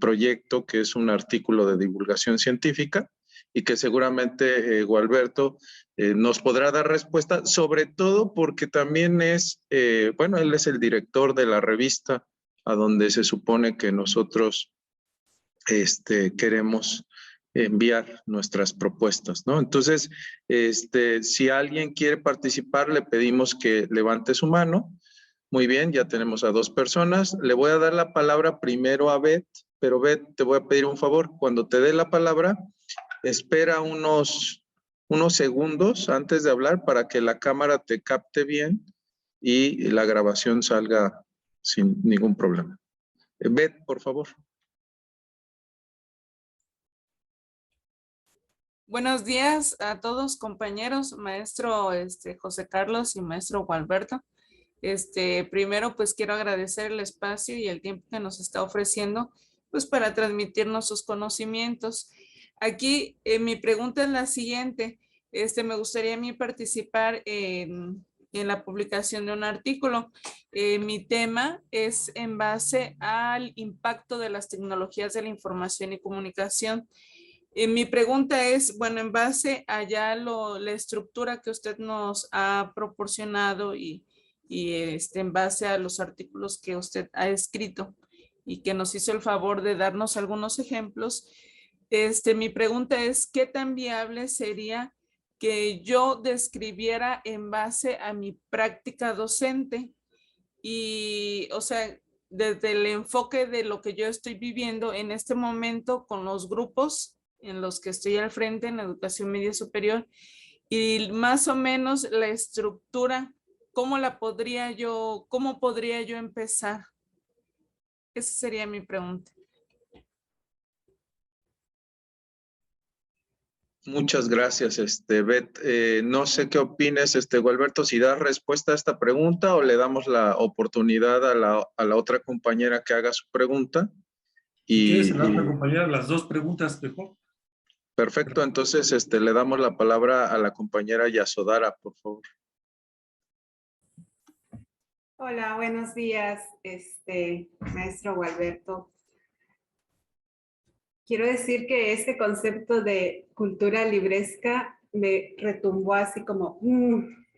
proyecto, que es un artículo de divulgación científica, y que seguramente Gualberto nos podrá dar respuesta, sobre todo porque también es, bueno, él es el director de la revista a donde se supone que nosotros queremos enviar nuestras propuestas, ¿no? Entonces, si alguien quiere participar, le pedimos que levante su mano. Muy bien, ya tenemos a 2 personas. Le voy a dar la palabra primero a Beth, pero Beth, te voy a pedir un favor. Cuando te dé la palabra, espera unos segundos antes de hablar para que la cámara te capte bien y la grabación salga sin ningún problema. Beth, por favor. Buenos días a todos, compañeros, maestro José Carlos y maestro Gualberto. Primero, pues quiero agradecer el espacio y el tiempo que nos está ofreciendo, pues para transmitirnos sus conocimientos. Aquí mi pregunta es la siguiente. Me gustaría a mí participar en la publicación de un artículo. Mi tema es en base al impacto de las tecnologías de la información y comunicación Mi pregunta es, bueno, en base a ya la estructura que usted nos ha proporcionado y en base a los artículos que usted ha escrito y que nos hizo el favor de darnos algunos ejemplos, mi pregunta es, ¿qué tan viable sería que yo describiera en base a mi práctica docente? Y, o sea, desde el enfoque de lo que yo estoy viviendo en este momento con los grupos en los que estoy al frente en la educación media superior, y más o menos la estructura, cómo podría yo empezar? Esa sería mi pregunta. Muchas gracias, Beth. No sé qué opines, Gualberto, si das respuesta a esta pregunta o le damos la oportunidad a la otra compañera que haga su pregunta. Si quieres, a la otra compañera, las dos preguntas mejor. Perfecto, entonces le damos la palabra a la compañera Yasodhara, por favor. Hola, buenos días, maestro Gualberto. Quiero decir que este concepto de cultura libresca me retumbó así como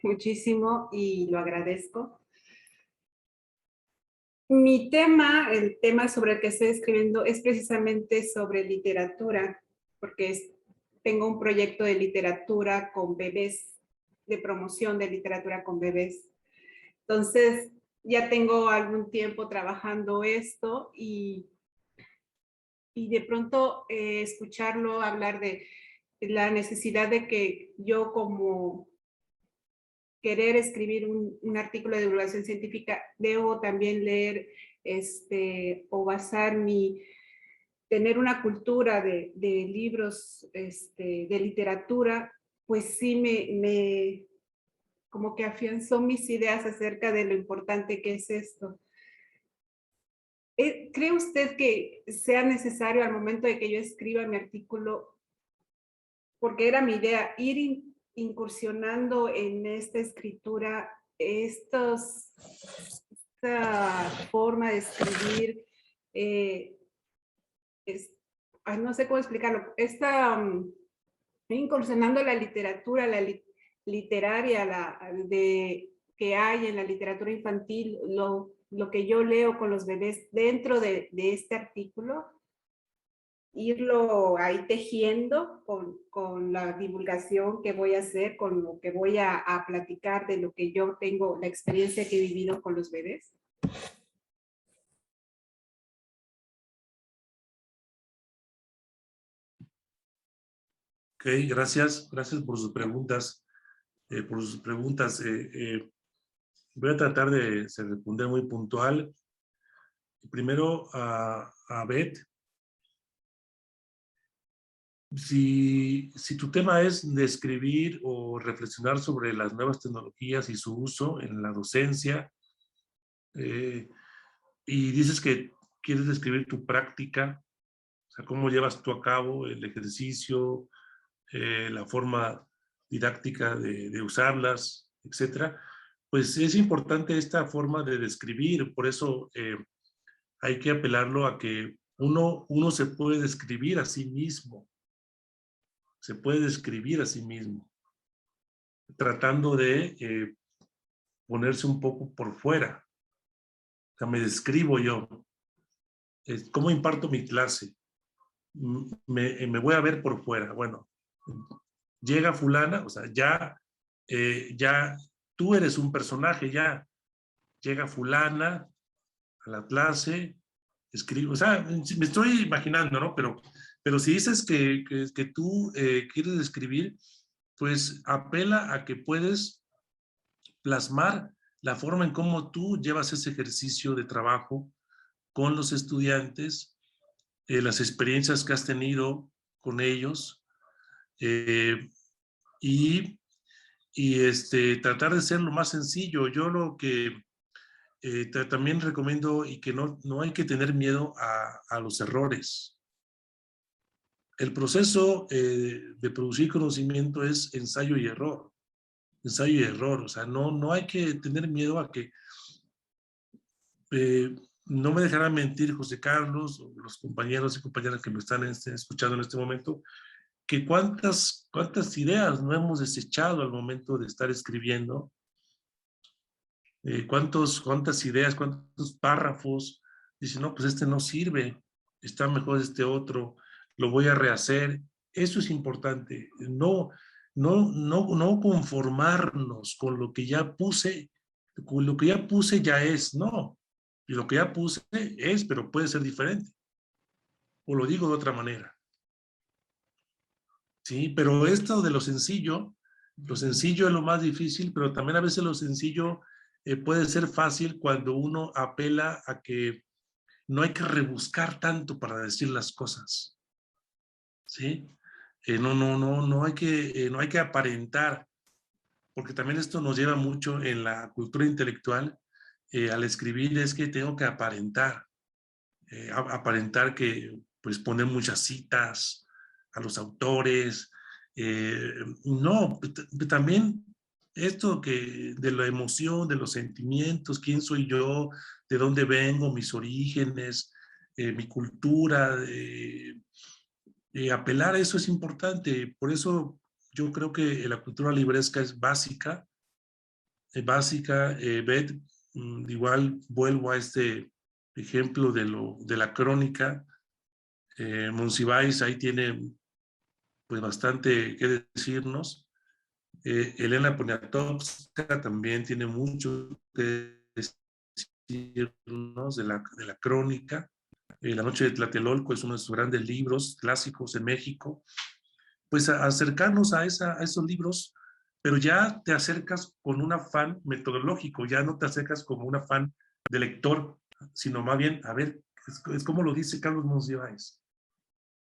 muchísimo y lo agradezco. Mi tema, el tema sobre el que estoy escribiendo es precisamente sobre literatura, porque tengo un proyecto de literatura con bebés, de promoción de literatura con bebés. Entonces, ya tengo algún tiempo trabajando esto y de pronto escucharlo hablar de la necesidad de que yo como querer escribir un artículo de divulgación científica, debo también leer o basar tener una cultura de libros de literatura, pues sí como que afianzó mis ideas acerca de lo importante que es esto. ¿Cree usted que sea necesario al momento de que yo escriba mi artículo, porque era mi idea, ir incursionando en esta escritura, esta forma de escribir, no sé cómo explicarlo, incursionando la literatura, literaria que hay en la literatura infantil, lo que yo leo con los bebés dentro de este artículo, irlo ahí tejiendo con la divulgación que voy a hacer, con lo que voy a platicar de lo que yo tengo, la experiencia que he vivido con los bebés. Ok, gracias por sus preguntas. Voy a tratar de responder muy puntual. Primero a Beth. Si tu tema es describir o reflexionar sobre las nuevas tecnologías y su uso en la docencia, y dices que quieres describir tu práctica, o sea, cómo llevas tú a cabo el ejercicio, la forma didáctica de usarlas, etcétera, pues es importante esta forma de describir. Por eso hay que apelarlo a que uno se puede describir a sí mismo. Se puede describir a sí mismo, tratando de ponerse un poco por fuera. O sea, me describo yo. ¿Cómo imparto mi clase? Me voy a ver por fuera. Bueno, llega fulana, o sea, ya tú eres un personaje, ya llega fulana a la clase, escribe, o sea, me estoy imaginando, ¿no? Pero si dices que tú quieres escribir, pues apela a que puedes plasmar la forma en cómo tú llevas ese ejercicio de trabajo con los estudiantes, las experiencias que has tenido con ellos, y tratar de ser lo más sencillo. Yo lo que también recomiendo, y que no hay que tener miedo a los errores. El proceso de producir conocimiento es ensayo y error. Ensayo y error. O sea, no hay que tener miedo a que no me dejará mentir José Carlos o los compañeros y compañeras que me están escuchando en este momento. que cuántas ideas no hemos desechado al momento de estar escribiendo, cuántas ideas, cuántos párrafos, dice, no, pues este no sirve, está mejor este otro, lo voy a rehacer. Eso es importante, no conformarnos con lo que ya puse, con lo que ya puse ya es, no, y lo que ya puse es, pero puede ser diferente, o lo digo de otra manera. Sí, pero esto de lo sencillo es lo más difícil, pero también a veces lo sencillo puede ser fácil cuando uno apela a que no hay que rebuscar tanto para decir las cosas, ¿sí? No hay que aparentar, porque también esto nos lleva mucho en la cultura intelectual, al escribir es que tengo que aparentar, aparentar que, pues, poner muchas citas a los autores, no, también esto que de la emoción, de los sentimientos, quién soy yo, de dónde vengo, mis orígenes, mi cultura, apelar a eso es importante. Por eso yo creo que la cultura libresca es básica, Beth, igual vuelvo a este ejemplo de la crónica. Monsiváis ahí tiene pues bastante que decirnos. Elena Poniatowska también tiene mucho que decirnos de la crónica. La noche de Tlatelolco es uno de sus grandes libros clásicos en México. Pues acercarnos a esos libros, pero ya te acercas con un afán metodológico, ya no te acercas como un afán de lector, sino más bien, a ver, es como lo dice Carlos Monsiváis,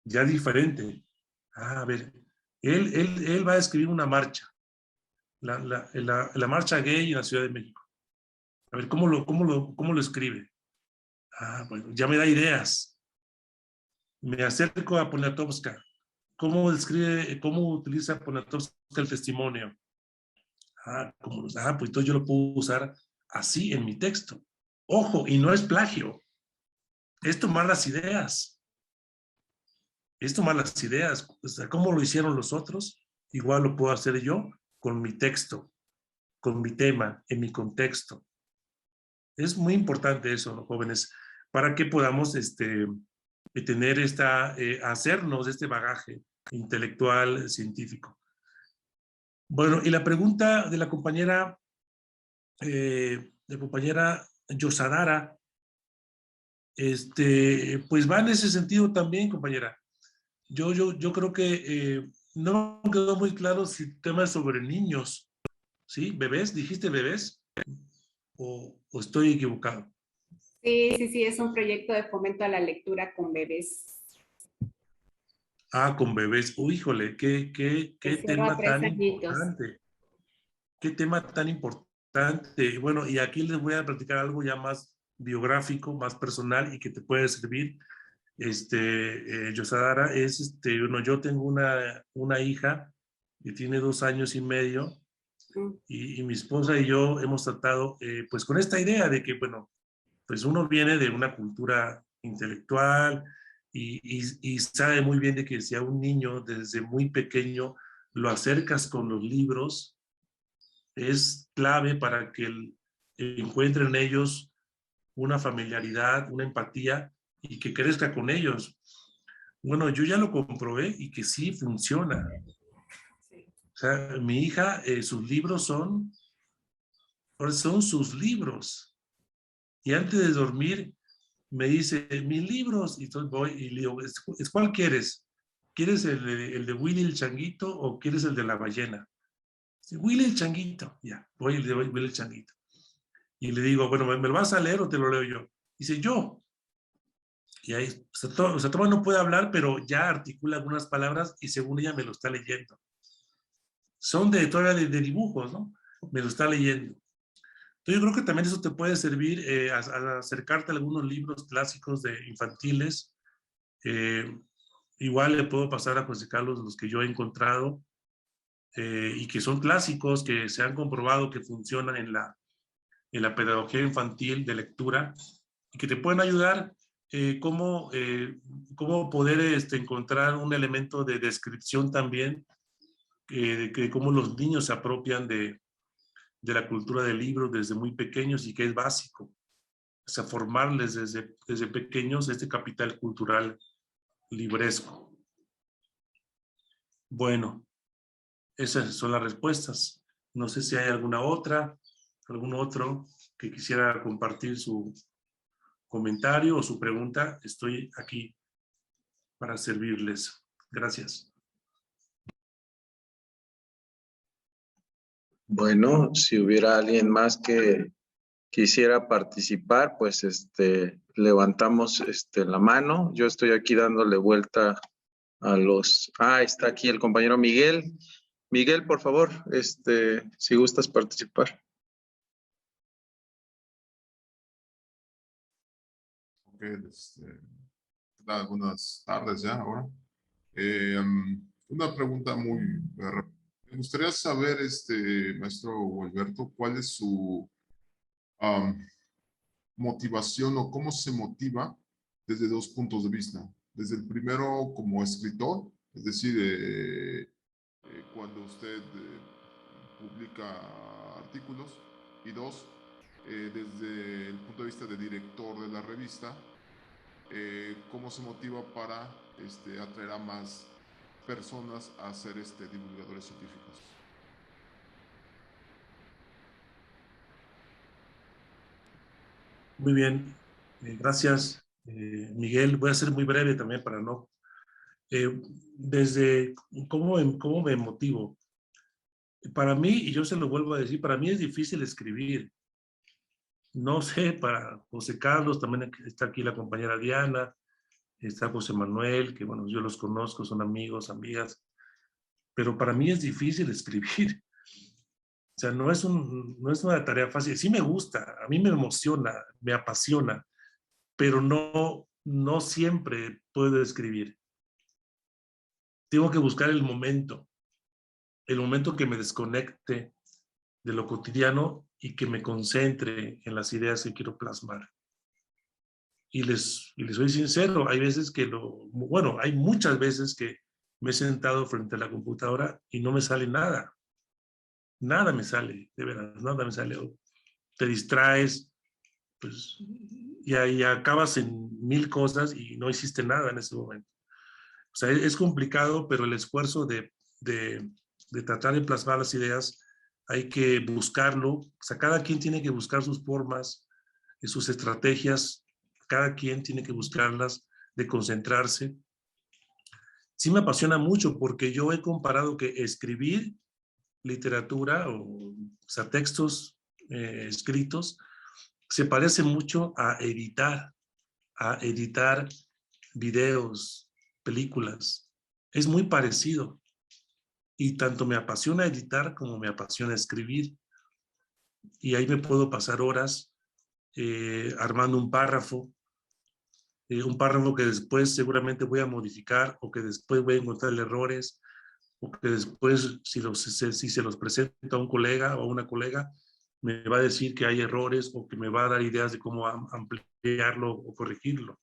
ya diferente. A ver, él va a escribir una marcha, la marcha gay en la Ciudad de México. A ver, ¿cómo lo escribe? Bueno, ya me da ideas. Me acerco a Poniatowska. ¿Cómo utiliza Poniatowska el testimonio? Pues entonces yo lo puedo usar así en mi texto. Ojo, y no es plagio. Es tomar las ideas. O sea, ¿cómo lo hicieron los otros? Igual lo puedo hacer yo con mi texto, con mi tema, en mi contexto. Es muy importante eso, ¿no, jóvenes? Para que podamos tener hacernos este bagaje intelectual, científico. Bueno, y la pregunta de la compañera Yosadara, pues va en ese sentido también, compañera. Yo creo que no me quedó muy claro si el tema es sobre niños, ¿sí? ¿Bebés? ¿Dijiste bebés? ¿O estoy equivocado? Sí, es un proyecto de fomento a la lectura con bebés. Con bebés. Uy, híjole, qué tema tan importante. Qué tema tan importante. Bueno, y aquí les voy a platicar algo ya más biográfico, más personal y que te puede servir. Yosadara, yo tengo una hija que tiene 2 años y medio y mi esposa y yo hemos tratado, pues con esta idea de que, bueno, pues uno viene de una cultura intelectual y sabe muy bien de que si a un niño desde muy pequeño lo acercas con los libros, es clave para que encuentren en ellos una familiaridad, una empatía y que crezca con ellos. Bueno, yo ya lo comprobé y que sí funciona. O sea, mi hija, sus libros son sus libros. Y antes de dormir me dice, mis libros, y entonces voy y le digo, ¿cuál quieres? ¿Quieres el de Willy el Changuito o quieres el de la ballena? Dice, Willy el Changuito. Ya, voy y le doy Willy el Changuito. Y le digo, bueno, ¿me lo vas a leer o te lo leo yo? Dice, yo. Y ahí, o sea, todavía no puede hablar, pero ya articula algunas palabras y según ella me lo está leyendo. Son todavía de dibujos, ¿no? Me lo está leyendo. Entonces yo creo que también eso te puede servir a acercarte a algunos libros clásicos de infantiles. Igual le puedo pasar a José Carlos los que yo he encontrado y que son clásicos, que se han comprobado que funcionan en la pedagogía infantil de lectura y que te pueden ayudar cómo poder encontrar un elemento de descripción también, de cómo los niños se apropian de la cultura del libro desde muy pequeños y que es básico. O sea, formarles desde pequeños este capital cultural libresco. Bueno, esas son las respuestas. No sé si hay alguna otra, algún otro que quisiera compartir su comentario o su pregunta. Estoy aquí para servirles. Gracias. Bueno, si hubiera alguien más que quisiera participar, pues levantamos la mano. Yo estoy aquí dándole vuelta a los... Ah, está aquí el compañero Miguel. Miguel, por favor, si gustas participar. Ok, buenas tardes ya ahora. Una pregunta muy... me gustaría saber, maestro Alberto, ¿cuál es su motivación o cómo se motiva desde dos puntos de vista? Desde el primero como escritor, es decir, cuando usted publica artículos, y dos, desde el punto de vista de director de la revista, cómo se motiva para atraer a más personas a ser divulgadores científicos. Muy bien, gracias, Miguel. Voy a ser muy breve también para no... desde cómo me motivo. Para mí, y yo se lo vuelvo a decir, para mí es difícil escribir. No sé, para José Carlos, también está aquí la compañera Diana, está José Manuel, que bueno, yo los conozco, son amigos, amigas, pero para mí es difícil escribir. O sea, no es una tarea fácil. Sí me gusta, a mí me emociona, me apasiona, pero no siempre puedo escribir. Tengo que buscar el momento que me desconecte de lo cotidiano y que me concentre en las ideas que quiero plasmar. Y les soy sincero, hay veces hay muchas veces que me he sentado frente a la computadora y no me sale nada. Nada me sale, de verdad, nada me sale. Te distraes, pues, y ahí acabas en 1000 cosas y no hiciste nada en ese momento. O sea, es complicado, pero el esfuerzo de tratar de plasmar las ideas, hay que buscarlo. O sea, cada quien tiene que buscar sus formas, sus estrategias, cada quien tiene que buscarlas, de concentrarse. Sí me apasiona mucho porque yo he comparado que escribir literatura, o sea, textos escritos, se parece mucho a editar videos, películas. Es muy parecido. Y tanto me apasiona editar como me apasiona escribir. Y ahí me puedo pasar horas armando un párrafo que después seguramente voy a modificar, o que después voy a encontrar errores, o que después si se los presento a un colega o a una colega, me va a decir que hay errores o que me va a dar ideas de cómo ampliarlo o corregirlo.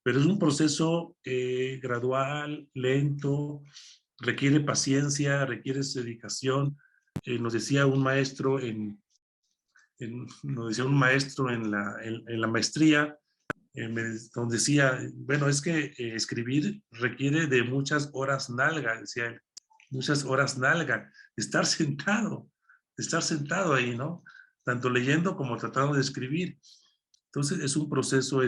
Pero es un proceso gradual, lento, requiere paciencia, requiere dedicación. Nos decía un maestro en la maestría, nos decía, bueno, es que escribir requiere de muchas horas nalga, decía él, muchas horas nalga, estar sentado ahí, ¿no? Tanto leyendo como tratando de escribir. Entonces es un proceso,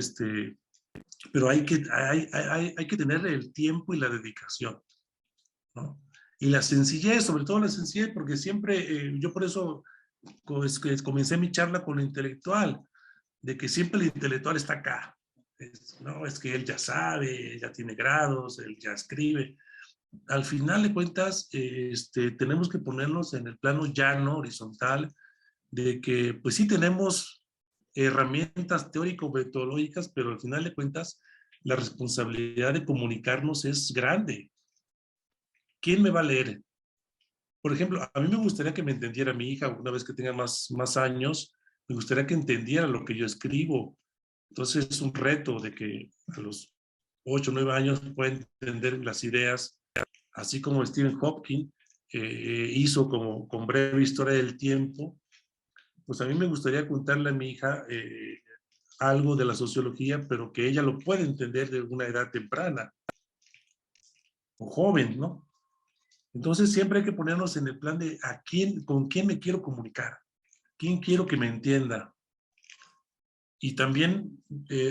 pero hay que tener el tiempo y la dedicación, ¿no? Y la sencillez, sobre todo la sencillez, porque siempre, yo por eso comencé mi charla con lo intelectual, de que siempre el intelectual está acá. No, es que él ya sabe, ya tiene grados, él ya escribe. Al final de cuentas, tenemos que ponernos en el plano llano, horizontal, de que pues sí tenemos herramientas teórico-metodológicas, pero al final de cuentas la responsabilidad de comunicarnos es grande. ¿Quién me va a leer? Por ejemplo, a mí me gustaría que me entendiera mi hija una vez que tenga más años. Me gustaría que entendiera lo que yo escribo, Entonces es un reto de que a los 8 o 9 años pueden entender las ideas, así como Stephen Hawking hizo como con Breve Historia del Tiempo. Pues a mí me gustaría contarle a mi hija algo de la sociología, pero que ella lo pueda entender de una edad temprana o joven, ¿no? Entonces siempre hay que ponernos en el plan de con quién me quiero comunicar, quién quiero que me entienda. Y también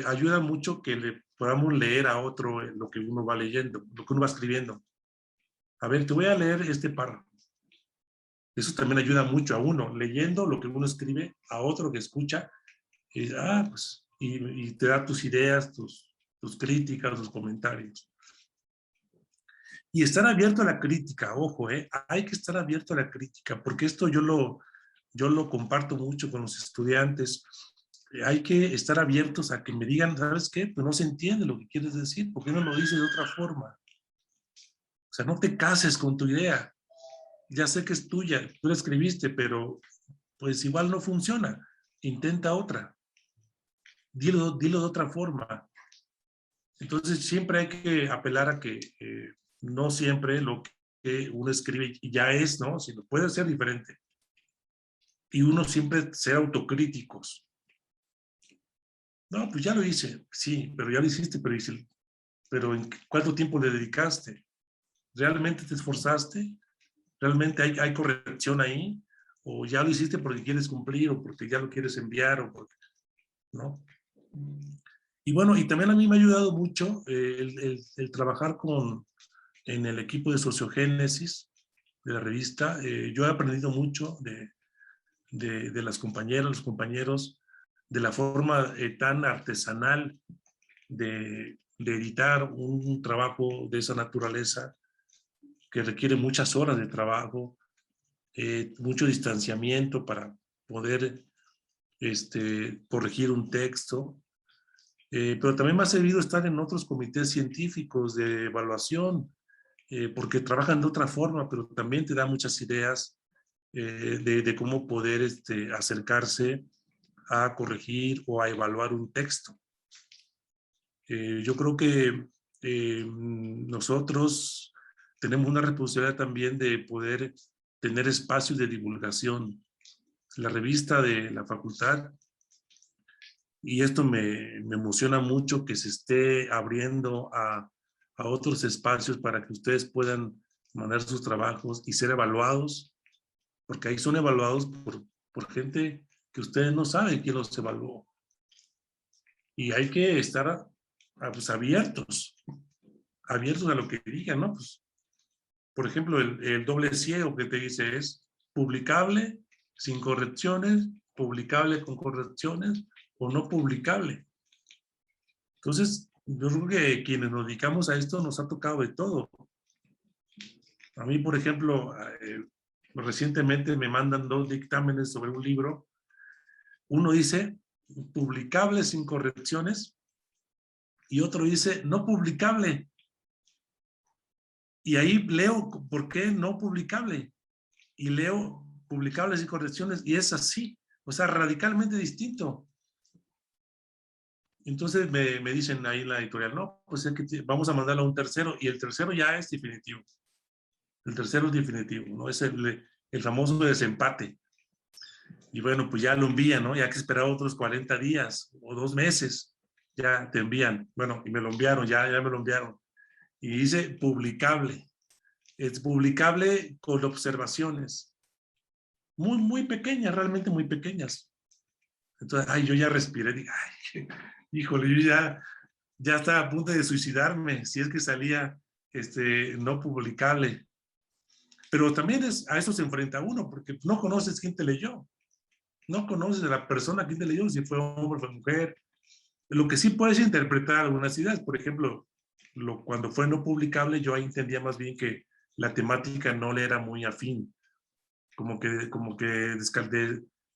ayuda mucho que le podamos leer a otro lo que uno va leyendo, lo que uno va escribiendo. A ver, te voy a leer este párrafo. Eso también ayuda mucho a uno, leyendo lo que uno escribe a otro que escucha, pues, y te da tus ideas, tus críticas, tus comentarios. Y estar abierto a la crítica, ojo, hay que estar abierto a la crítica, porque esto yo lo comparto mucho con los estudiantes. Hay que estar abiertos a que me digan, ¿sabes qué? Pues no se entiende lo que quieres decir, ¿por qué no lo dices de otra forma? O sea, no te cases con tu idea. Ya sé que es tuya, tú la escribiste, pero pues igual no funciona. Intenta otra. Dilo de otra forma. Entonces siempre hay que apelar a que no siempre lo que uno escribe ya es, ¿no? Sino puede ser diferente. Y uno siempre ser autocríticos. No, pues ya lo hice, sí, pero ya lo hiciste, pero ¿en cuánto tiempo le dedicaste? ¿Realmente te esforzaste? ¿Realmente hay corrección ahí? ¿O ya lo hiciste porque quieres cumplir o porque ya lo quieres enviar o porque, ¿no? Y bueno, y también a mí me ha ayudado mucho el trabajar en el equipo de Sociogénesis de la revista. Yo he aprendido mucho de las compañeras, los compañeros, de la forma tan artesanal de editar un trabajo de esa naturaleza que requiere muchas horas de trabajo, mucho distanciamiento para poder corregir un texto. Pero también me ha servido estar en otros comités científicos de evaluación, porque trabajan de otra forma, pero también te da muchas ideas de cómo poder acercarse a corregir o a evaluar un texto. Yo creo que nosotros tenemos una responsabilidad también de poder tener espacios de divulgación. La revista de la facultad, y esto me emociona mucho que se esté abriendo a otros espacios para que ustedes puedan mandar sus trabajos y ser evaluados, porque ahí son evaluados por gente que ustedes no saben quién los evaluó. Y hay que estar pues, abiertos a lo que digan, ¿no? Pues, por ejemplo, el doble ciego que te dice es publicable sin correcciones, publicable con correcciones o no publicable. Entonces, yo creo que quienes nos dedicamos a esto nos ha tocado de todo. A mí, por ejemplo, recientemente me mandan 2 dictámenes sobre un libro. Uno dice publicable sin correcciones y otro dice no publicable. Y ahí leo por qué no publicable y leo publicables y correcciones y es así, o sea, radicalmente distinto. Entonces me dicen ahí en la editorial, no, pues es que vamos a mandarlo a un tercero y el tercero ya es definitivo. El tercero es definitivo, ¿no? Es el famoso desempate. Y bueno, pues ya lo envían, ¿no? Ya que esperar otros 40 días o 2 meses, ya te envían. Bueno, y me lo enviaron, ya me lo enviaron. Y dice publicable. Es publicable con observaciones. Muy, muy pequeñas, realmente muy pequeñas. Entonces, yo ya respiré, dije, híjole, yo ya estaba a punto de suicidarme si es que salía no publicable. Pero también a eso se enfrenta uno, porque no conoces quién te leyó. No conoces a la persona quién te leyó, si fue hombre, fue mujer. Lo que sí puedes interpretar algunas ideas, por ejemplo, cuando fue no publicable, yo ahí entendía más bien que la temática no le era muy afín, como que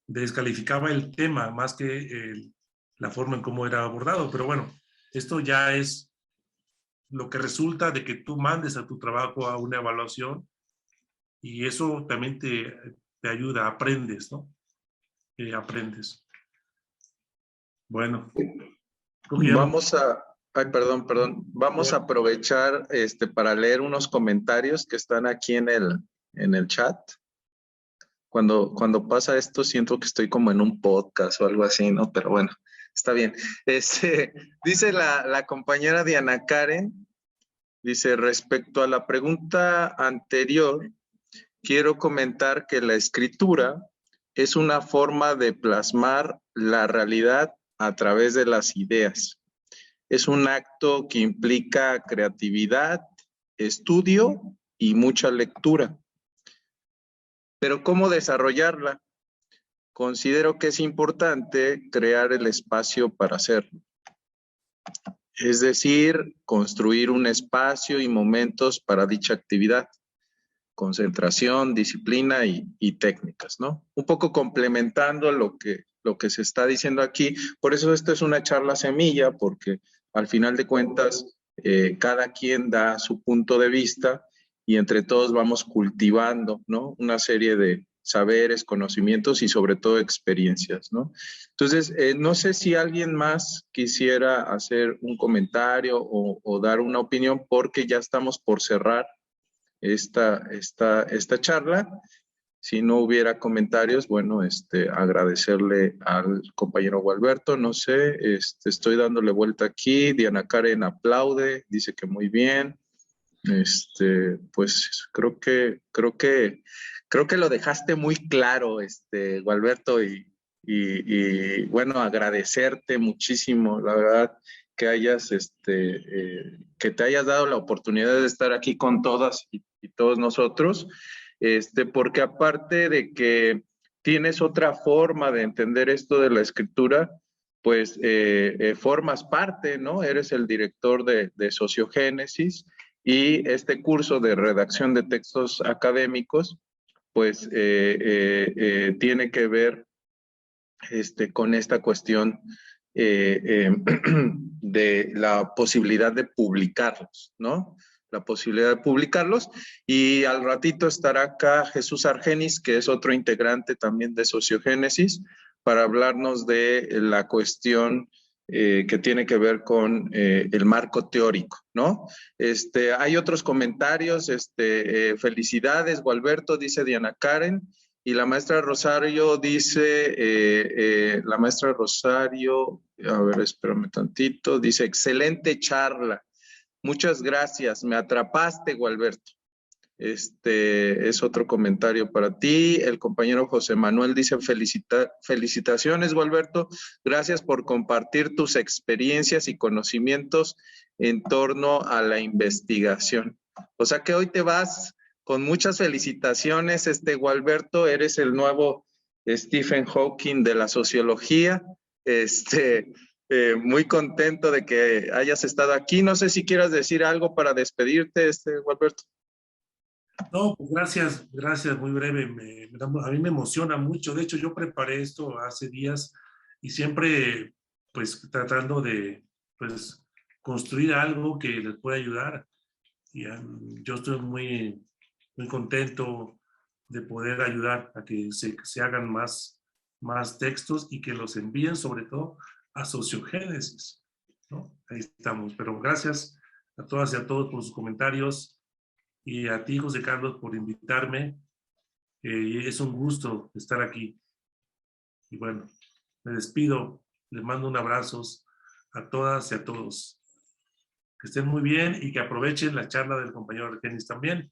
descalificaba el tema más que la forma en cómo era abordado. Pero bueno, esto ya es lo que resulta de que tú mandes a tu trabajo a una evaluación y eso también te ayuda, aprendes, ¿no? Aprendes. Bueno, Vamos a, perdón, vamos a aprovechar para leer unos comentarios que están aquí en el chat. Cuando pasa esto siento que estoy como en un podcast o algo así, ¿no? Pero bueno, está bien. Dice la compañera Diana Karen, dice, respecto a la pregunta anterior, quiero comentar que la escritura es una forma de plasmar la realidad a través de las ideas. Es un acto que implica creatividad, estudio y mucha lectura. Pero ¿cómo desarrollarla? Considero que es importante crear el espacio para hacerlo. Es decir, construir un espacio y momentos para dicha actividad. Concentración, disciplina y técnicas, ¿no? Un poco complementando lo que se está diciendo aquí. Por eso esta es una charla semilla, porque al final de cuentas cada quien da su punto de vista y entre todos vamos cultivando, ¿no? Una serie de saberes, conocimientos y sobre todo experiencias, ¿no? Entonces, no sé si alguien más quisiera hacer un comentario o dar una opinión, porque ya estamos por cerrar esta charla. Si no hubiera comentarios, bueno, agradecerle al compañero Gualberto, no sé, estoy dándole vuelta aquí, Diana Karen aplaude, dice que muy bien, pues creo que lo dejaste muy claro, Gualberto, y bueno, agradecerte muchísimo, la verdad, que hayas, que te hayas dado la oportunidad de estar aquí con todas y todos nosotros, porque aparte de que tienes otra forma de entender esto de la escritura, pues formas parte, ¿no? Eres el director de Sociogénesis y este curso de redacción de textos académicos, pues tiene que ver con esta cuestión de la posibilidad de publicarlos, ¿no? La posibilidad de publicarlos, y al ratito estará acá Jesús Argenis, que es otro integrante también de Sociogénesis, para hablarnos de la cuestión que tiene que ver con el marco teórico, ¿no? Hay otros comentarios, felicidades, Gualberto, dice Diana Karen, y la maestra Rosario dice, la maestra Rosario, a ver, espérame tantito, dice, excelente charla. Muchas gracias, me atrapaste, Gualberto. Es otro comentario para ti. El compañero José Manuel dice, felicitaciones, Gualberto. Gracias por compartir tus experiencias y conocimientos en torno a la investigación. O sea que hoy te vas con muchas felicitaciones, Gualberto. Eres el nuevo Stephen Hawking de la sociología. Muy contento de que hayas estado aquí. No sé si quieras decir algo para despedirte, Gualberto. No, pues gracias, muy breve. A mí me emociona mucho. De hecho, yo preparé esto hace días y siempre, pues, tratando de, pues, construir algo que les pueda ayudar. Y yo estoy muy contento de poder ayudar a que se hagan más textos y que los envíen, sobre todo, a Sociogénesis, ¿no? Ahí estamos. Pero gracias a todas y a todos por sus comentarios. Y a ti, José Carlos, por invitarme. Es un gusto estar aquí. Y bueno, me despido. Les mando un abrazo a todas y a todos. Que estén muy bien y que aprovechen la charla del compañero Argenis también.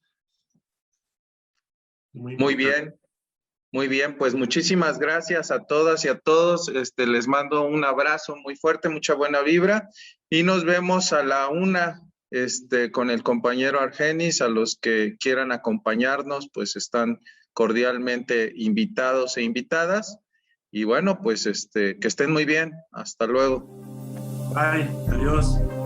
Muy bien, pues muchísimas gracias a todas y a todos. Les mando un abrazo muy fuerte, mucha buena vibra, y nos vemos a la 1:00 con el compañero Argenis. A los que quieran acompañarnos, pues están cordialmente invitados e invitadas. Y bueno, pues que estén muy bien. Hasta luego. Bye, adiós.